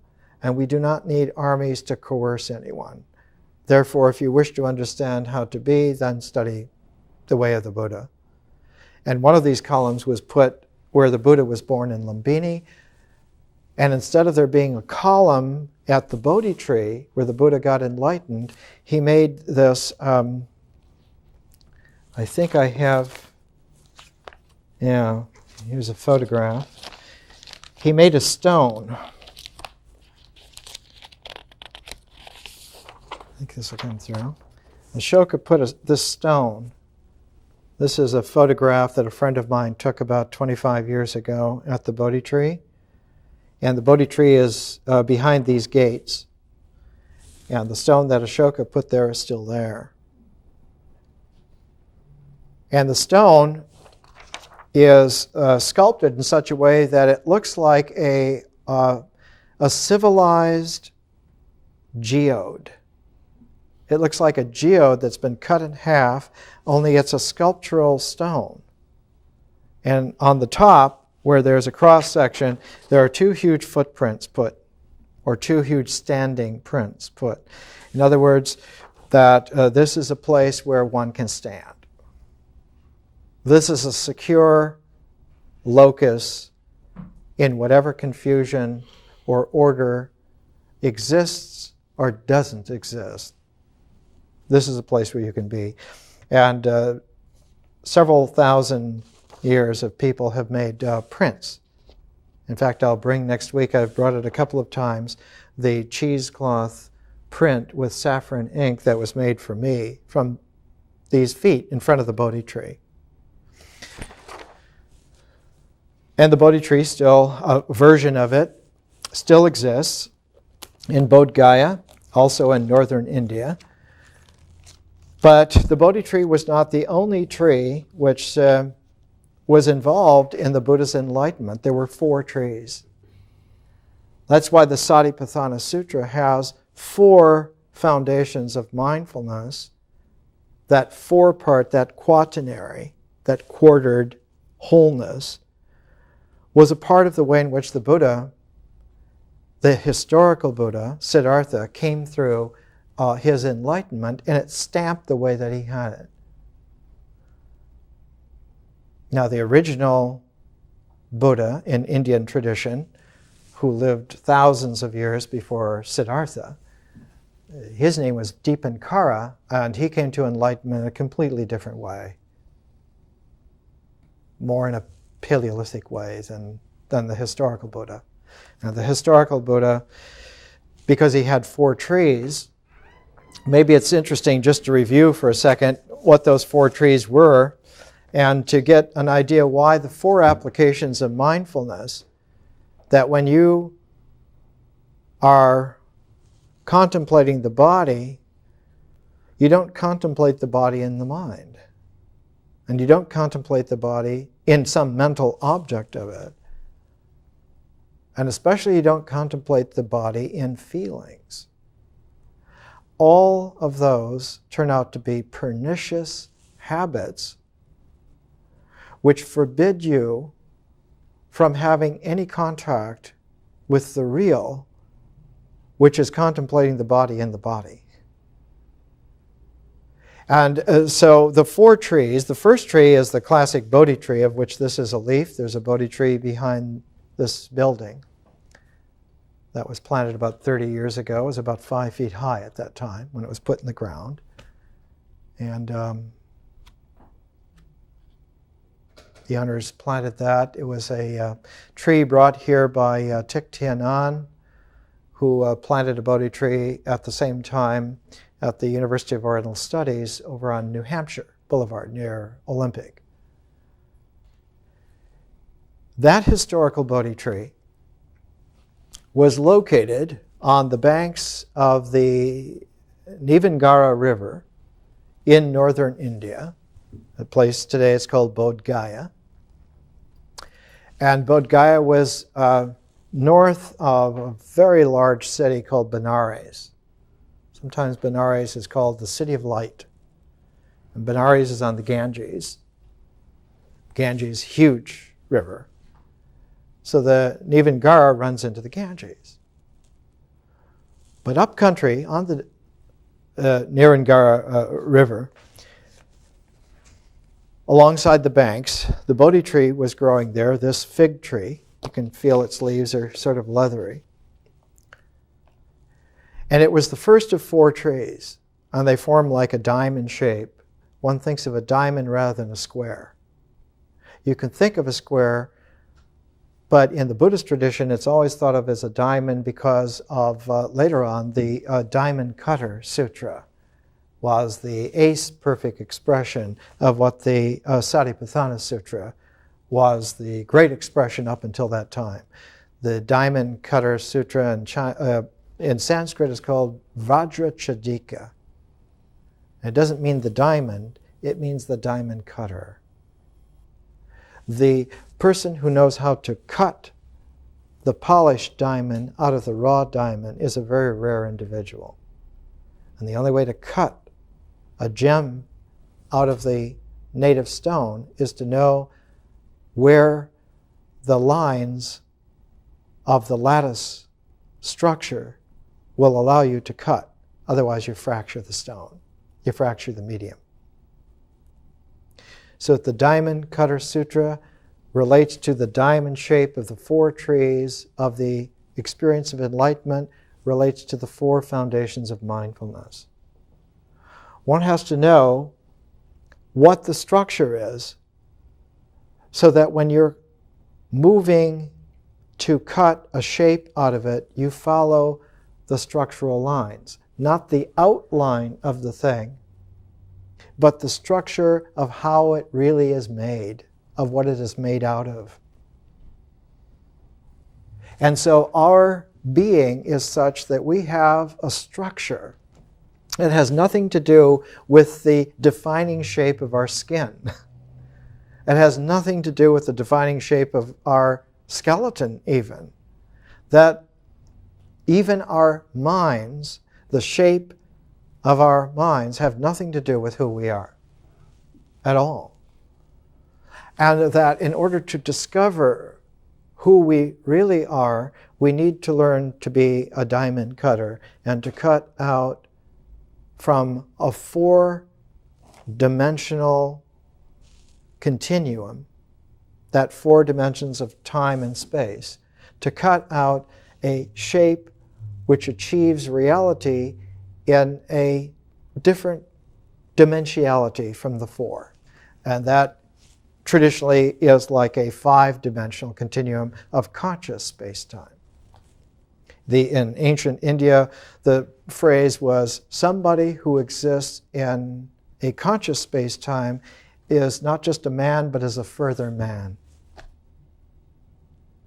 and we do not need armies to coerce anyone. Therefore, if you wish to understand how to be, then study the way of the Buddha. And one of these columns was put where the Buddha was born in Lumbini. And instead of there being a column at the Bodhi tree where the Buddha got enlightened, he made this, I think I have, here's a photograph. He made a stone. I think this will come through. Ashoka put this stone. This is a photograph that a friend of mine took about 25 years ago at the Bodhi tree. And the Bodhi tree is behind these gates. And the stone that Ashoka put there is still there. And the stone is sculpted in such a way that it looks like a civilized geode. It looks like a geode that's been cut in half, only it's a sculptural stone. And on the top, where there's a cross section, there are two huge footprints put, or two huge standing prints put. In other words, that this is a place where one can stand. This is a secure locus in whatever confusion or order exists or doesn't exist. This is a place where you can be. And several thousand years of people have made prints. In fact, I'll bring next week, I've brought it a couple of times, the cheesecloth print with saffron ink that was made for me from these feet in front of the Bodhi tree. And the Bodhi tree, still a version of it, still exists in Bodh Gaya, also in northern India. But the Bodhi tree was not the only tree which was involved in the Buddha's enlightenment. There were 4 trees. That's why the Satthipatthana Sutra has 4 foundations of mindfulness. That 4-part, that quaternary, that quartered wholeness, was a part of the way in which the Buddha, the historical Buddha, Siddhartha, came through his enlightenment, and it stamped the way that he had it. Now, the original Buddha in Indian tradition, who lived thousands of years before Siddhartha, his name was Dipankara, and he came to enlightenment in a completely different way, more in a Paleolithic way than the historical Buddha. Now, the historical Buddha, because he had 4 trees, maybe it's interesting just to review for a second what those 4 trees were, and to get an idea why the 4 applications of mindfulness, that when you are contemplating the body, you don't contemplate the body in the mind. And you don't contemplate the body in some mental object of it. And especially you don't contemplate the body in feelings. All of those turn out to be pernicious habits which forbid you from having any contact with the real, which is contemplating the body in the body. And so the 4 trees, the first tree is the classic Bodhi tree, of which this is a leaf. There's a Bodhi tree behind this building that was planted about 30 years ago. It was about 5 feet high at that time when it was put in the ground. And the owners planted that. It was a tree brought here by Thich Thien An, who planted a Bodhi tree at the same time at the University of Oriental Studies over on New Hampshire Boulevard near Olympic. That historical Bodhi tree was located on the banks of the Nivangara River in northern India. The place today is called Bodh Gaya. And Bodh Gaya was north of a very large city called Benares. Sometimes Benares is called the City of Light. And Benares is on the Ganges. Ganges, huge river. So the Nivangara runs into the Ganges. But up country on the Nivangara River, alongside the banks, the Bodhi tree was growing there, this fig tree. You can feel its leaves are sort of leathery. And it was the first of 4 trees, and they form like a diamond shape. One thinks of a diamond rather than a square. You can think of a square, but in the Buddhist tradition, it's always thought of as a diamond because of, later on, the Diamond Cutter Sutra was the ace perfect expression of what the Satthipatthana Sutra was the great expression up until that time. The Diamond Cutter Sutra in Sanskrit is called Vajrachadika. It doesn't mean the diamond, it means the diamond cutter. The person who knows how to cut the polished diamond out of the raw diamond is a very rare individual. And the only way to cut a gem out of the native stone is to know where the lines of the lattice structure will allow you to cut. Otherwise, you fracture the stone. You fracture the medium. So the Diamond Cutter Sutra relates to the diamond shape of the 4 trees of the experience of enlightenment, relates to the 4 foundations of mindfulness. One has to know what the structure is so that when you're moving to cut a shape out of it, you follow the structural lines, not the outline of the thing, but the structure of how it really is made, of what it is made out of. And so our being is such that we have a structure. It has nothing to do with the defining shape of our skin. It has nothing to do with the defining shape of our skeleton even. That even our minds, the shape of our minds, have nothing to do with who we are at all. And that in order to discover who we really are, we need to learn to be a diamond cutter and to cut out from a four-dimensional continuum, that 4 dimensions of time and space, to cut out a shape which achieves reality in a different dimensionality from the 4. And that traditionally is like a 5-dimensional continuum of conscious space-time. In ancient India, the phrase was, somebody who exists in a conscious space-time is not just a man, but is a further man.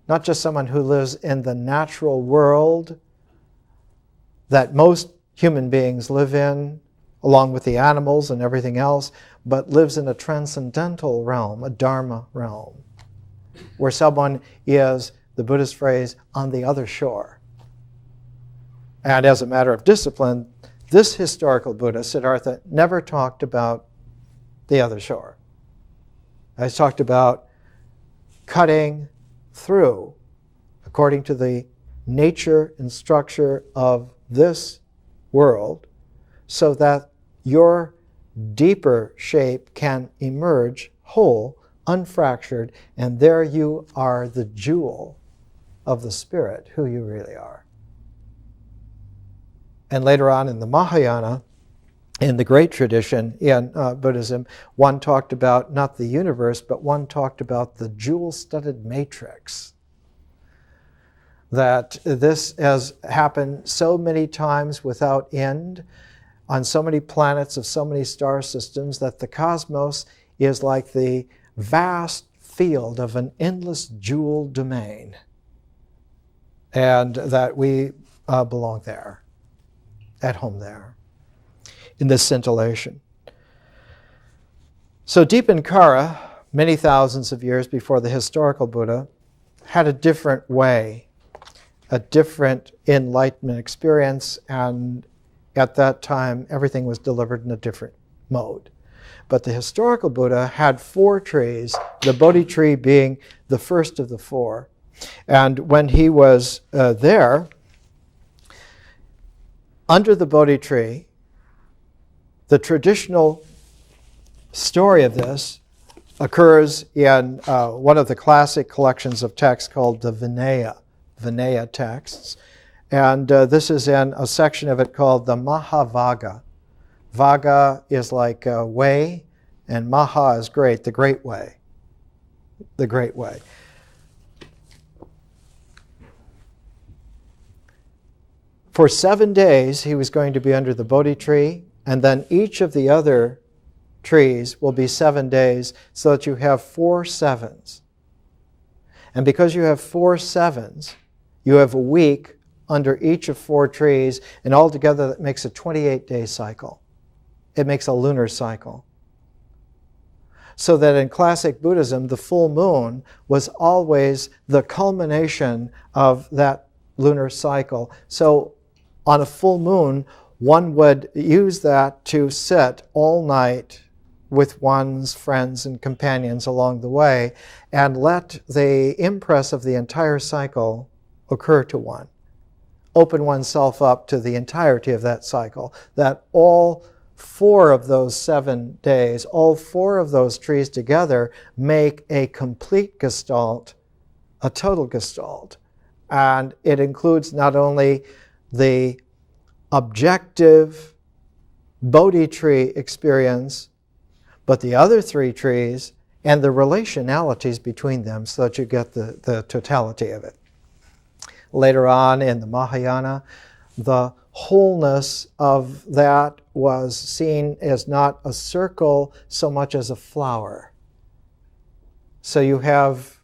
Not just someone who lives in the natural world that most human beings live in, along with the animals and everything else, but lives in a transcendental realm, a Dharma realm, where someone is, the Buddhist phrase, on the other shore. And as a matter of discipline, this historical Buddha, Siddhartha, never talked about the other shore. I talked about cutting through, according to the nature and structure of this world, so that your deeper shape can emerge whole, unfractured, and there you are the jewel of the spirit, who you really are. And later on in the Mahayana, in the great tradition in Buddhism, one talked about not the universe, but one talked about the jewel-studded matrix. That this has happened so many times without end, on so many planets of so many star systems, that the cosmos is like the vast field of an endless jewel domain. And that we belong there, at home there, in this scintillation. So Dipankara, many thousands of years before the historical Buddha, had a different way, a different enlightenment experience, and at that time everything was delivered in a different mode. But the historical Buddha had 4 trees, the Bodhi tree being the first of the 4. And when he was there, under the Bodhi tree, the traditional story of this occurs in one of the classic collections of texts called the Vinaya texts. And this is in a section of it called the Mahavagga. Vagga is like way, and Maha is great, the great way. The great way. For 7 days, he was going to be under the Bodhi tree, and then each of the other trees will be 7 days, so that you have 4 sevens. And because you have 4 sevens, you have a week under each of 4 trees, and altogether that makes a 28-day cycle. It makes a lunar cycle. So that in classic Buddhism, the full moon was always the culmination of that lunar cycle. So on a full moon, one would use that to sit all night with one's friends and companions along the way and let the impress of the entire cycle occur to one. Open oneself up to the entirety of that cycle, that all 4 of those 7 days, all 4 of those trees together make a complete gestalt, a total gestalt. And it includes not only the objective Bodhi tree experience, but the other 3 trees and the relationalities between them, so that you get the totality of it. Later on in the Mahayana, the wholeness of that was seen as not a circle so much as a flower. So you have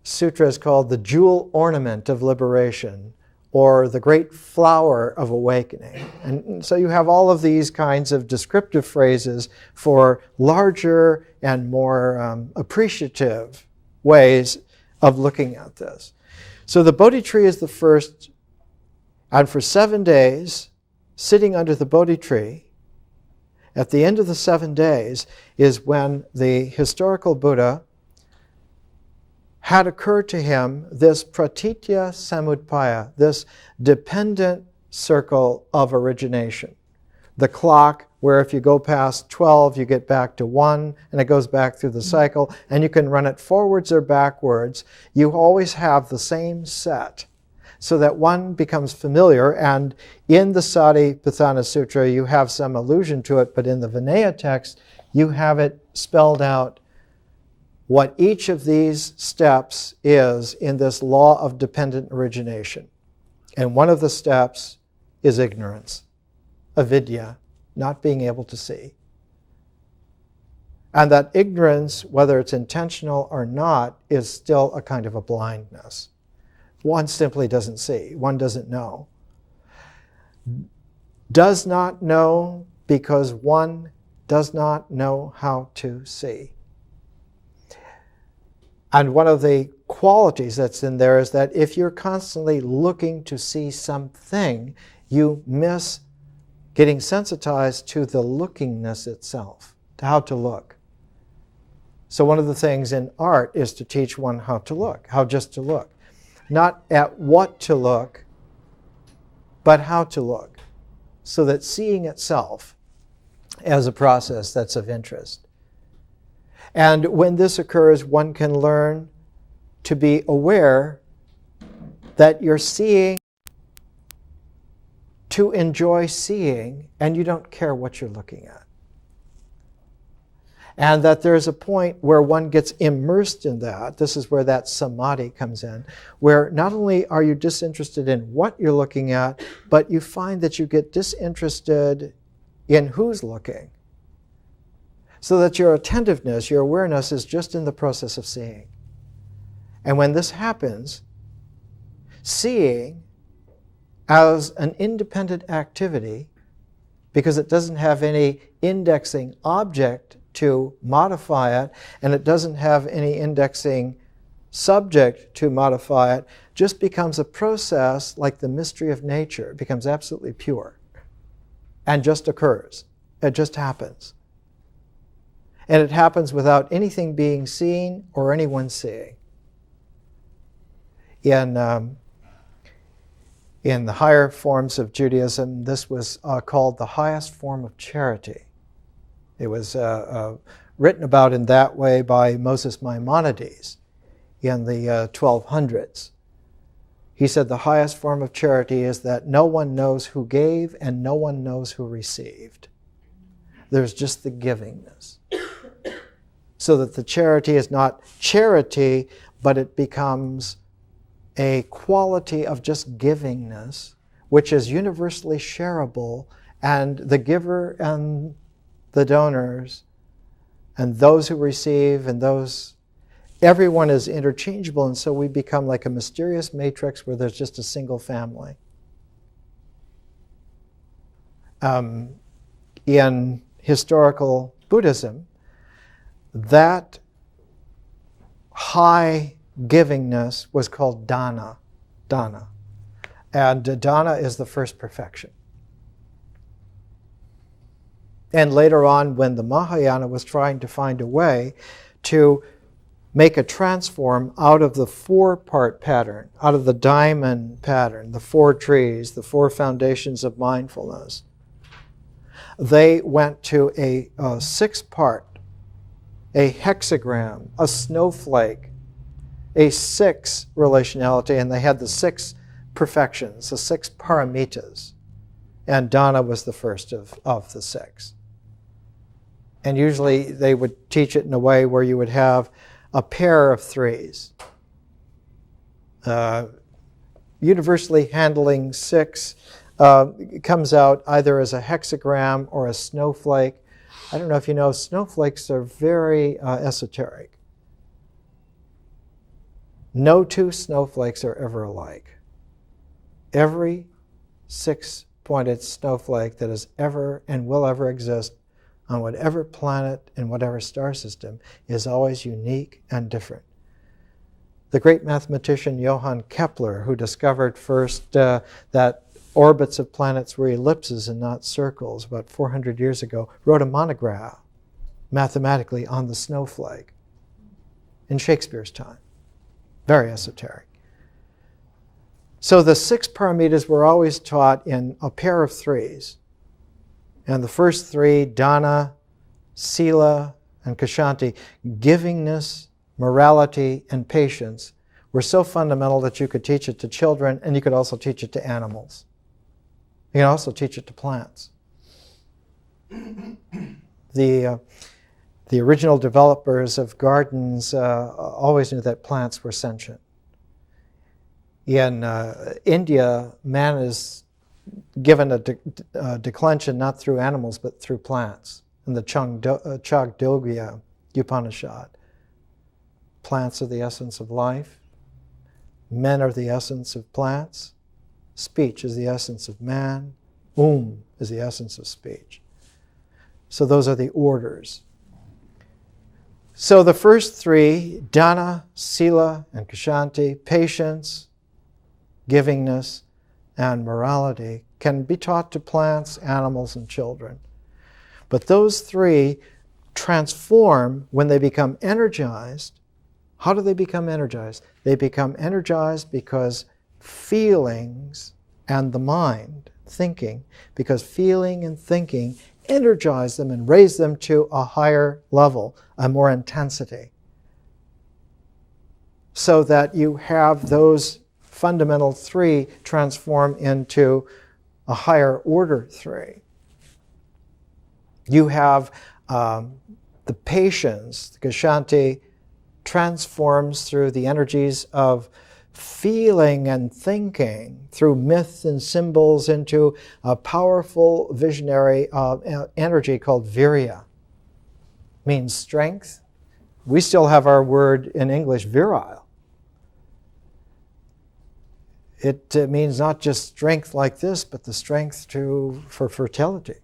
sutra is called the jewel ornament of liberation, or the great flower of awakening. And so you have all of these kinds of descriptive phrases for larger and more appreciative ways of looking at this. So the Bodhi tree is the first, and for 7 days, sitting under the Bodhi tree, at the end of the 7 days is when the historical Buddha had occurred to him this pratitya samudpaya, this dependent circle of origination. The clock, where if you go past 12, you get back to 1, and it goes back through the cycle, and you can run it forwards or backwards. You always have the same set, so that one becomes familiar. And in the Satthipatthana Sutra, you have some allusion to it, but in the Vinaya text, you have it spelled out what each of these steps is in this law of dependent origination. And one of the steps is ignorance, avidya, not being able to see. And that ignorance, whether it's intentional or not, is still a kind of a blindness. One simply doesn't see, one doesn't know. Does not know because one does not know how to see. And one of the qualities that's in there is that if you're constantly looking to see something, you miss getting sensitized to the lookingness itself, to how to look. So one of the things in art is to teach one how to look, how just to look. Not at what to look, but how to look, so that seeing itself as a process that's of interest. And when this occurs, one can learn to be aware that you're seeing to enjoy seeing, and you don't care what you're looking at. And that there's a point where one gets immersed in that. This is where that samadhi comes in, where not only are you disinterested in what you're looking at, but you find that you get disinterested in who's looking. So that your attentiveness, your awareness is just in the process of seeing. And when this happens, seeing as an independent activity, because it doesn't have any indexing object to modify it, and it doesn't have any indexing subject to modify it, just becomes a process like the mystery of nature. It becomes absolutely pure and just occurs. It just happens. And it happens without anything being seen or anyone seeing. In the higher forms of Judaism, this was called the highest form of charity. It was written about in that way by Moses Maimonides in the 1200s. He said the highest form of charity is that no one knows who gave and no one knows who received. There's just the givingness. So that the charity is not charity, but it becomes a quality of just givingness, which is universally shareable, and the giver and the donors and those who receive and those, everyone is interchangeable, and so we become like a mysterious matrix where there's just a single family. In historical Buddhism, that high givingness was called dana. And dana is the first perfection. And later on, when the Mahayana was trying to find a way to make a transform out of the 4-part pattern, out of the diamond pattern, the 4 trees, the 4 foundations of mindfulness, they went to a 6-part, a hexagram, a snowflake, a 6 relationality, and they had the 6 perfections, the 6 paramitas. And dana was the first of the 6. And usually they would teach it in a way where you would have a pair of 3s. Universally handling 6 comes out either as a hexagram or a snowflake. I don't know if you know, snowflakes are very esoteric. No two snowflakes are ever alike. Every six-pointed snowflake that has ever and will ever exist on whatever planet in whatever star system is always unique and different. The great mathematician Johann Kepler, who discovered first that orbits of planets were ellipses and not circles about 400 years ago, wrote a monograph mathematically on the snowflake in Shakespeare's time. Very esoteric. So the 6 paramitas were always taught in a pair of 3s. And the first 3, dana, sila, and kshanti, givingness, morality, and patience, were so fundamental that you could teach it to children, and you could also teach it to animals. You can also teach it to plants. The original developers of gardens always knew that plants were sentient. In India, man is given a declension not through animals but through plants. In the Chandogya Upanishad, plants are the essence of life. Men are the essence of plants. Speech is the essence of man. Is the essence of speech. So those are the orders. So the first 3, dana, sila, and kshanti, patience, givingness, and morality, can be taught to plants, animals, and children. But those 3 transform when they become energized. How do they become energized? They become energized because feelings and the mind, thinking, because feeling and thinking energize them and raise them to a higher level, a more intensity. So that you have those fundamental 3 transform into a higher order 3. You have the patience, the kshanti, transforms through the energies of feeling and thinking, through myths and symbols, into a powerful visionary energy called virya. Means strength. We still have our word in English, virile. It means not just strength like this, but the strength for fertility.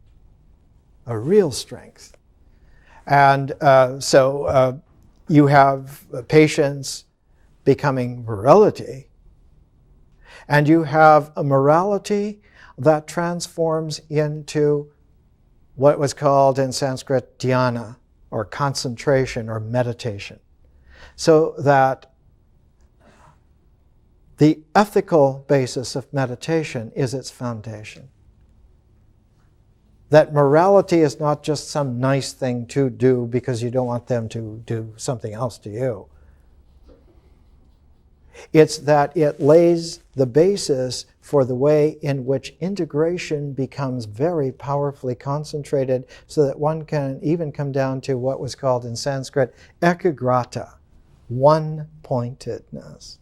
A real strength. And so you have patience becoming morality, and you have a morality that transforms into what was called in Sanskrit dhyana, or concentration or meditation. So that the ethical basis of meditation is its foundation. That morality is not just some nice thing to do because you don't want them to do something else to you. It's that it lays the basis for the way in which integration becomes very powerfully concentrated, so that one can even come down to what was called in Sanskrit ekagrata, one-pointedness.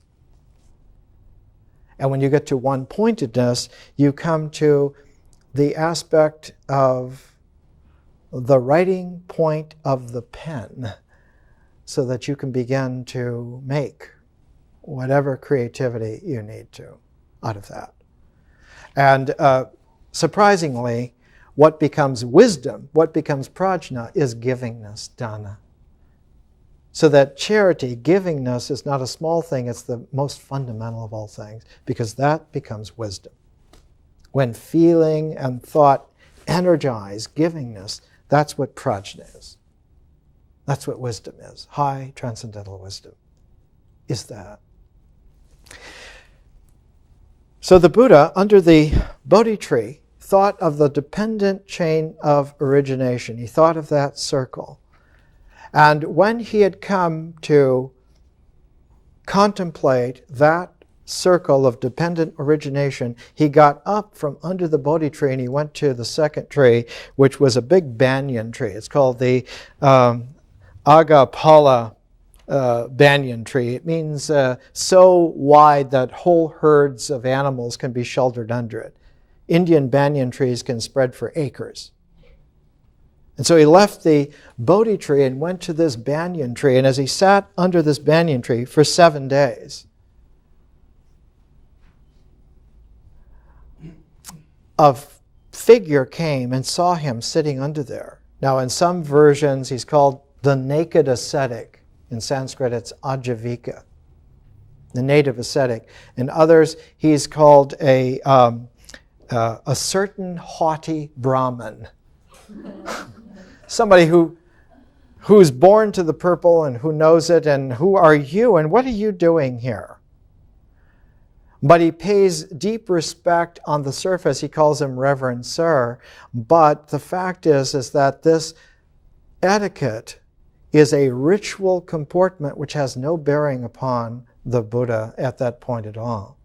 And when you get to one-pointedness, you come to the aspect of the writing point of the pen, so that you can begin to make whatever creativity you need to out of that. And surprisingly, what becomes wisdom, what becomes prajna, is givingness, dana. So that charity, givingness, is not a small thing, it's the most fundamental of all things, because that becomes wisdom. When feeling and thought energize givingness, that's what prajna is. That's what wisdom is. High transcendental wisdom is that. So the Buddha, under the Bodhi tree, thought of the dependent chain of origination. He thought of that circle. And when he had come to contemplate that circle of dependent origination, he got up from under the Bodhi tree and he went to the second tree, which was a big banyan tree. It's called the Agapala banyan tree. It means so wide that whole herds of animals can be sheltered under it. Indian banyan trees can spread for acres. And so he left the Bodhi tree and went to this banyan tree. And as he sat under this banyan tree for 7 days, a figure came and saw him sitting under there. Now, in some versions, he's called the naked ascetic. In Sanskrit, it's Ajivika, the native ascetic. In others, he's called a certain haughty Brahmin. Somebody who's born to the purple and who knows it, and who are you and what are you doing here? But he pays deep respect on the surface. He calls him Reverend Sir. But the fact is that this etiquette is a ritual comportment which has no bearing upon the Buddha at that point at all.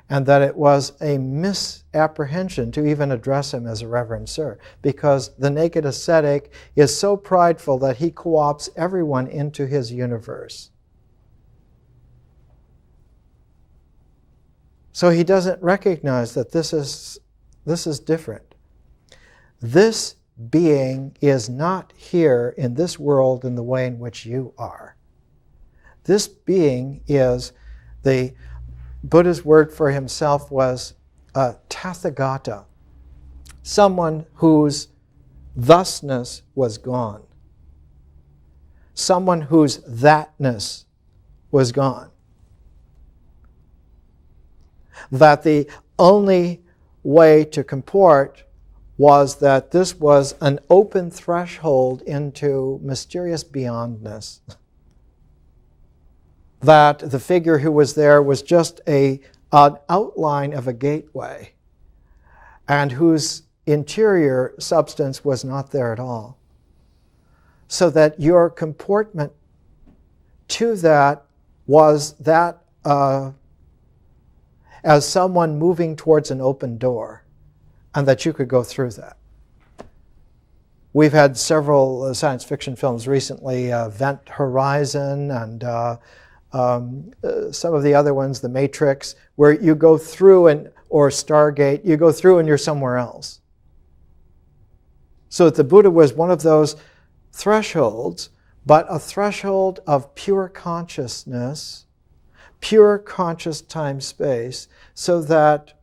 And that it was a misapprehension to even address him as a Reverend Sir, because the naked ascetic is so prideful that he co-opts everyone into his universe. So he doesn't recognize that this is different. This being is not here in this world in the way in which you are. This being is, the Buddha's word for himself was Tathagata, someone whose thusness was gone, someone whose thatness was gone. That the only way to comport was that this was an open threshold into mysterious beyondness. That the figure who was there was just an outline of a gateway, and whose interior substance was not there at all. So that your comportment to that was that as someone moving towards an open door, and that you could go through that. We've had several science fiction films recently, Event Horizon and some of the other ones, The Matrix, where you go through, or Stargate, you go through and you're somewhere else. So that the Buddha was one of those thresholds, but a threshold of pure consciousness, pure conscious time-space, so that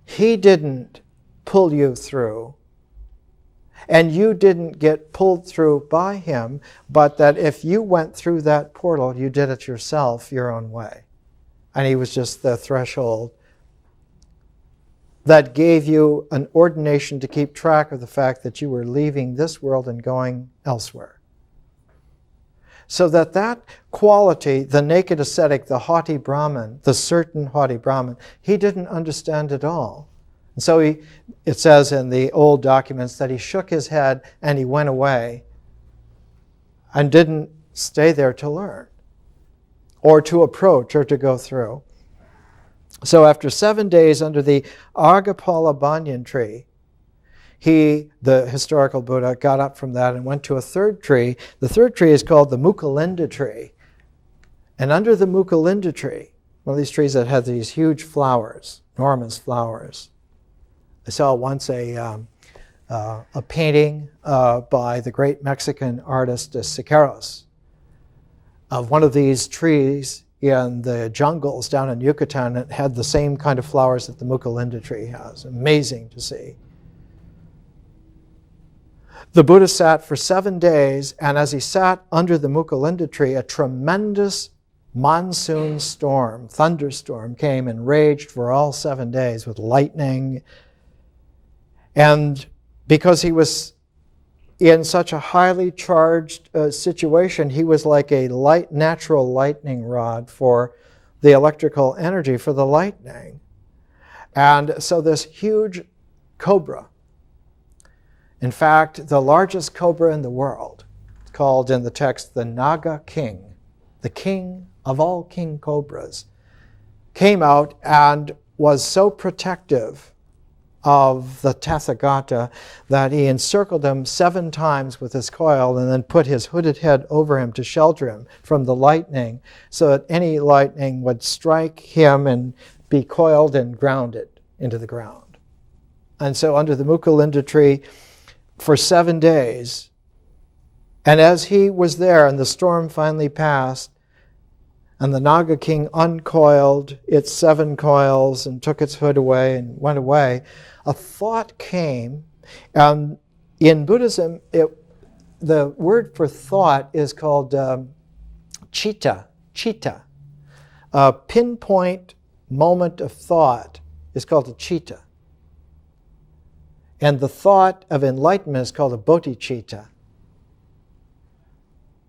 he didn't pull you through, and you didn't get pulled through by him, but that if you went through that portal, you did it yourself, your own way. And he was just the threshold that gave you an ordination to keep track of the fact that you were leaving this world and going elsewhere. So that quality, the naked ascetic, the haughty Brahmin, the certain haughty Brahmin, he didn't understand at all. And so it says in the old documents that he shook his head and he went away and didn't stay there to learn or to approach or to go through. So after 7 days under the Agapala banyan tree, he, the historical Buddha, got up from that and went to a third tree. The third tree is called the Mukalinda tree. And under the Mukalinda tree, one of these trees that had these huge flowers, enormous flowers. I saw once a painting by the great Mexican artist Siqueiros of one of these trees in the jungles down in Yucatan. It had the same kind of flowers that the Mukalinda tree has. Amazing to see. The Buddha sat for 7 days, and as he sat under the Mukalinda tree, a tremendous monsoon storm, thunderstorm, came and raged for all 7 days with lightning. And because he was in such a highly charged situation, he was like a natural lightning rod for the electrical energy for the lightning. And so this huge cobra, in fact, the largest cobra in the world, called in the text the Naga King, the king of all king cobras, came out and was so protective of the Tathagata that he encircled him 7 times with his coil and then put his hooded head over him to shelter him from the lightning, so that any lightning would strike him and be coiled and grounded into the ground. And so under the Mukalinda tree, for 7 days. And as he was there and the storm finally passed, and the Naga king uncoiled its 7 coils and took its hood away and went away, a thought came. In Buddhism, the word for thought is called citta. A pinpoint moment of thought is called a citta. And the thought of enlightenment is called a bodhicitta.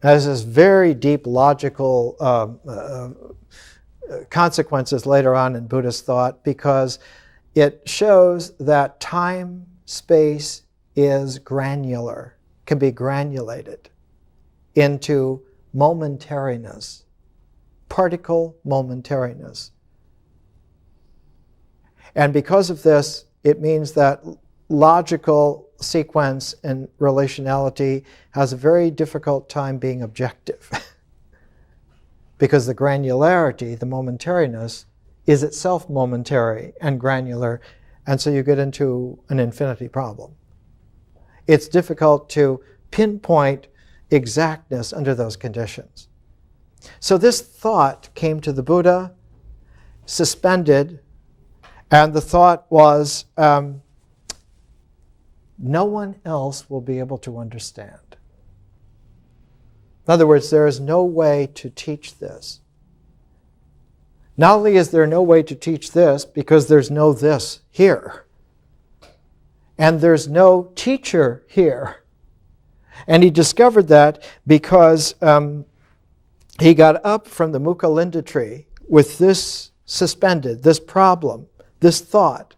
Has this very deep logical consequences later on in Buddhist thought, because it shows that time, space is granular, can be granulated into momentariness, particle momentariness. And because of this, it means that logical sequence and relationality has a very difficult time being objective because the granularity, the momentariness, is itself momentary and granular, and so you get into an infinity problem. It's difficult to pinpoint exactness under those conditions. So this thought came to the Buddha, suspended, and the thought was, no one else will be able to understand. In other words, there is no way to teach this. Not only is there no way to teach this because there's no this here, and there's no teacher here. And he discovered that because he got up from the Mukalinda tree with this suspended, this problem, this thought.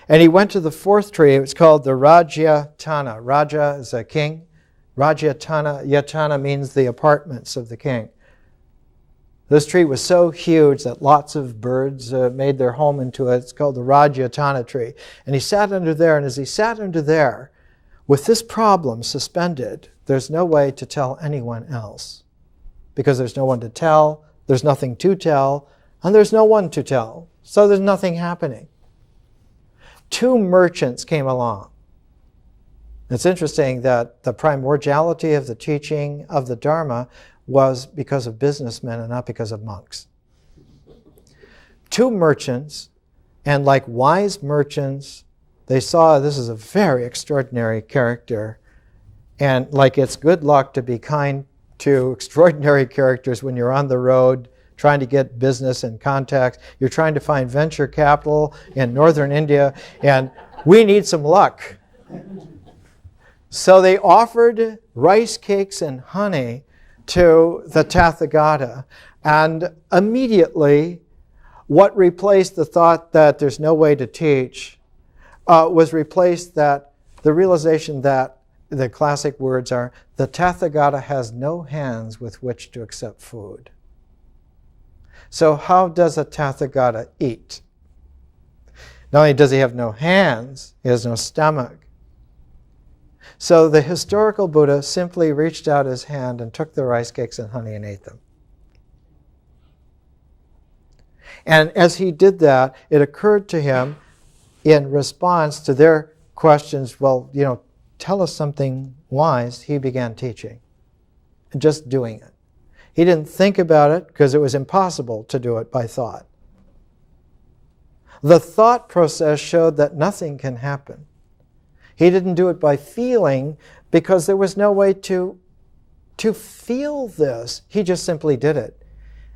And he went to the 4th tree. It's called the Rajyatana. Raja is a king. Rajyatana, Yatana means the apartments of the king. This tree was so huge that lots of birds made their home into it. It's called the Rajyatana tree. And he sat under there, and as he sat under there, with this problem suspended, there's no way to tell anyone else. Because there's no one to tell, there's nothing to tell, and there's no one to tell. So there's nothing happening. 2 merchants came along. It's interesting that the primordiality of the teaching of the Dharma was because of businessmen and not because of monks. 2 merchants, and like wise merchants, they saw this is a very extraordinary character, and like it's good luck to be kind to extraordinary characters when you're on the road trying to get business and contacts. You're trying to find venture capital in northern India, and we need some luck. So they offered rice cakes and honey to the Tathagata, and immediately what replaced the thought that there's no way to teach was replaced that the realization that the classic words are, the Tathagata has no hands with which to accept food. So how does a Tathagata eat? Not only does he have no hands, he has no stomach. So the historical Buddha simply reached out his hand and took the rice cakes and honey and ate them. And as he did that, it occurred to him in response to their questions, well, tell us something wise, he began teaching, and just doing it. He didn't think about it because it was impossible to do it by thought. The thought process showed that nothing can happen. He didn't do it by feeling because there was no way to feel this. He just simply did it.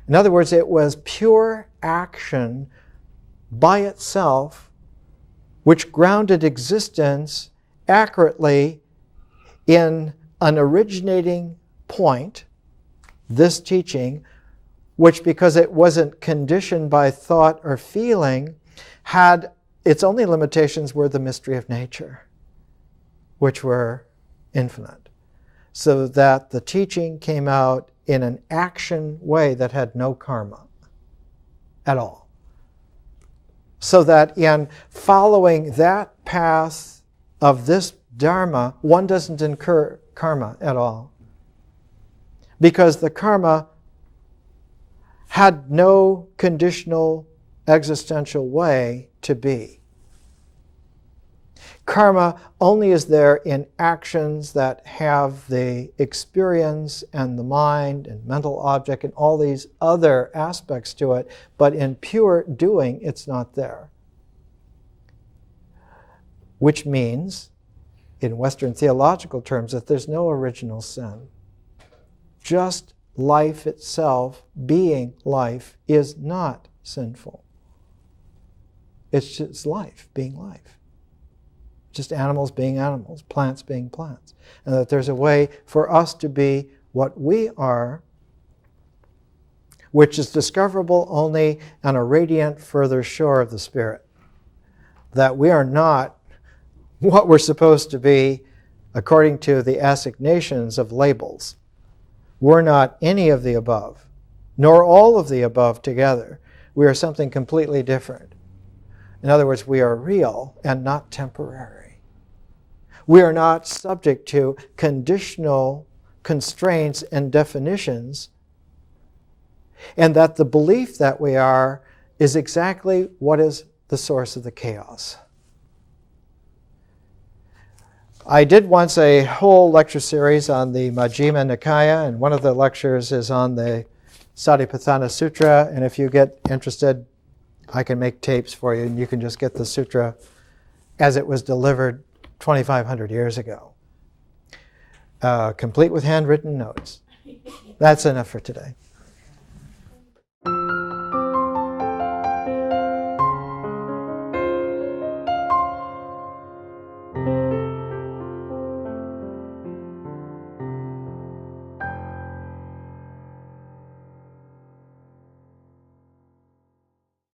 In other words, it was pure action by itself which grounded existence accurately in an originating point, this teaching, which because it wasn't conditioned by thought or feeling, had its only limitations were the mystery of nature, which were infinite. So that the teaching came out in an action way that had no karma at all. So that in following that path of this Dharma, one doesn't incur karma at all. Because the karma had no conditional existential way to be. Karma only is there in actions that have the experience and the mind and mental object and all these other aspects to it, but in pure doing, it's not there. Which means, in Western theological terms, that there's no original sin. Just life itself, being life, is not sinful. It's just life, being life. Just animals being animals, plants being plants. And that there's a way for us to be what we are, which is discoverable only on a radiant further shore of the Spirit. That we are not what we're supposed to be according to the assignations of labels. We're not any of the above, nor all of the above together. We are something completely different. In other words, we are real and not temporary. We are not subject to conditional constraints and definitions, and that the belief that we are is exactly what is the source of the chaos. I did once a whole lecture series on the Majjhima Nikaya, and one of the lectures is on the Satthipatthana Sutra, and if you get interested, I can make tapes for you, and you can just get the sutra as it was delivered 2,500 years ago, complete with handwritten notes. That's enough for today.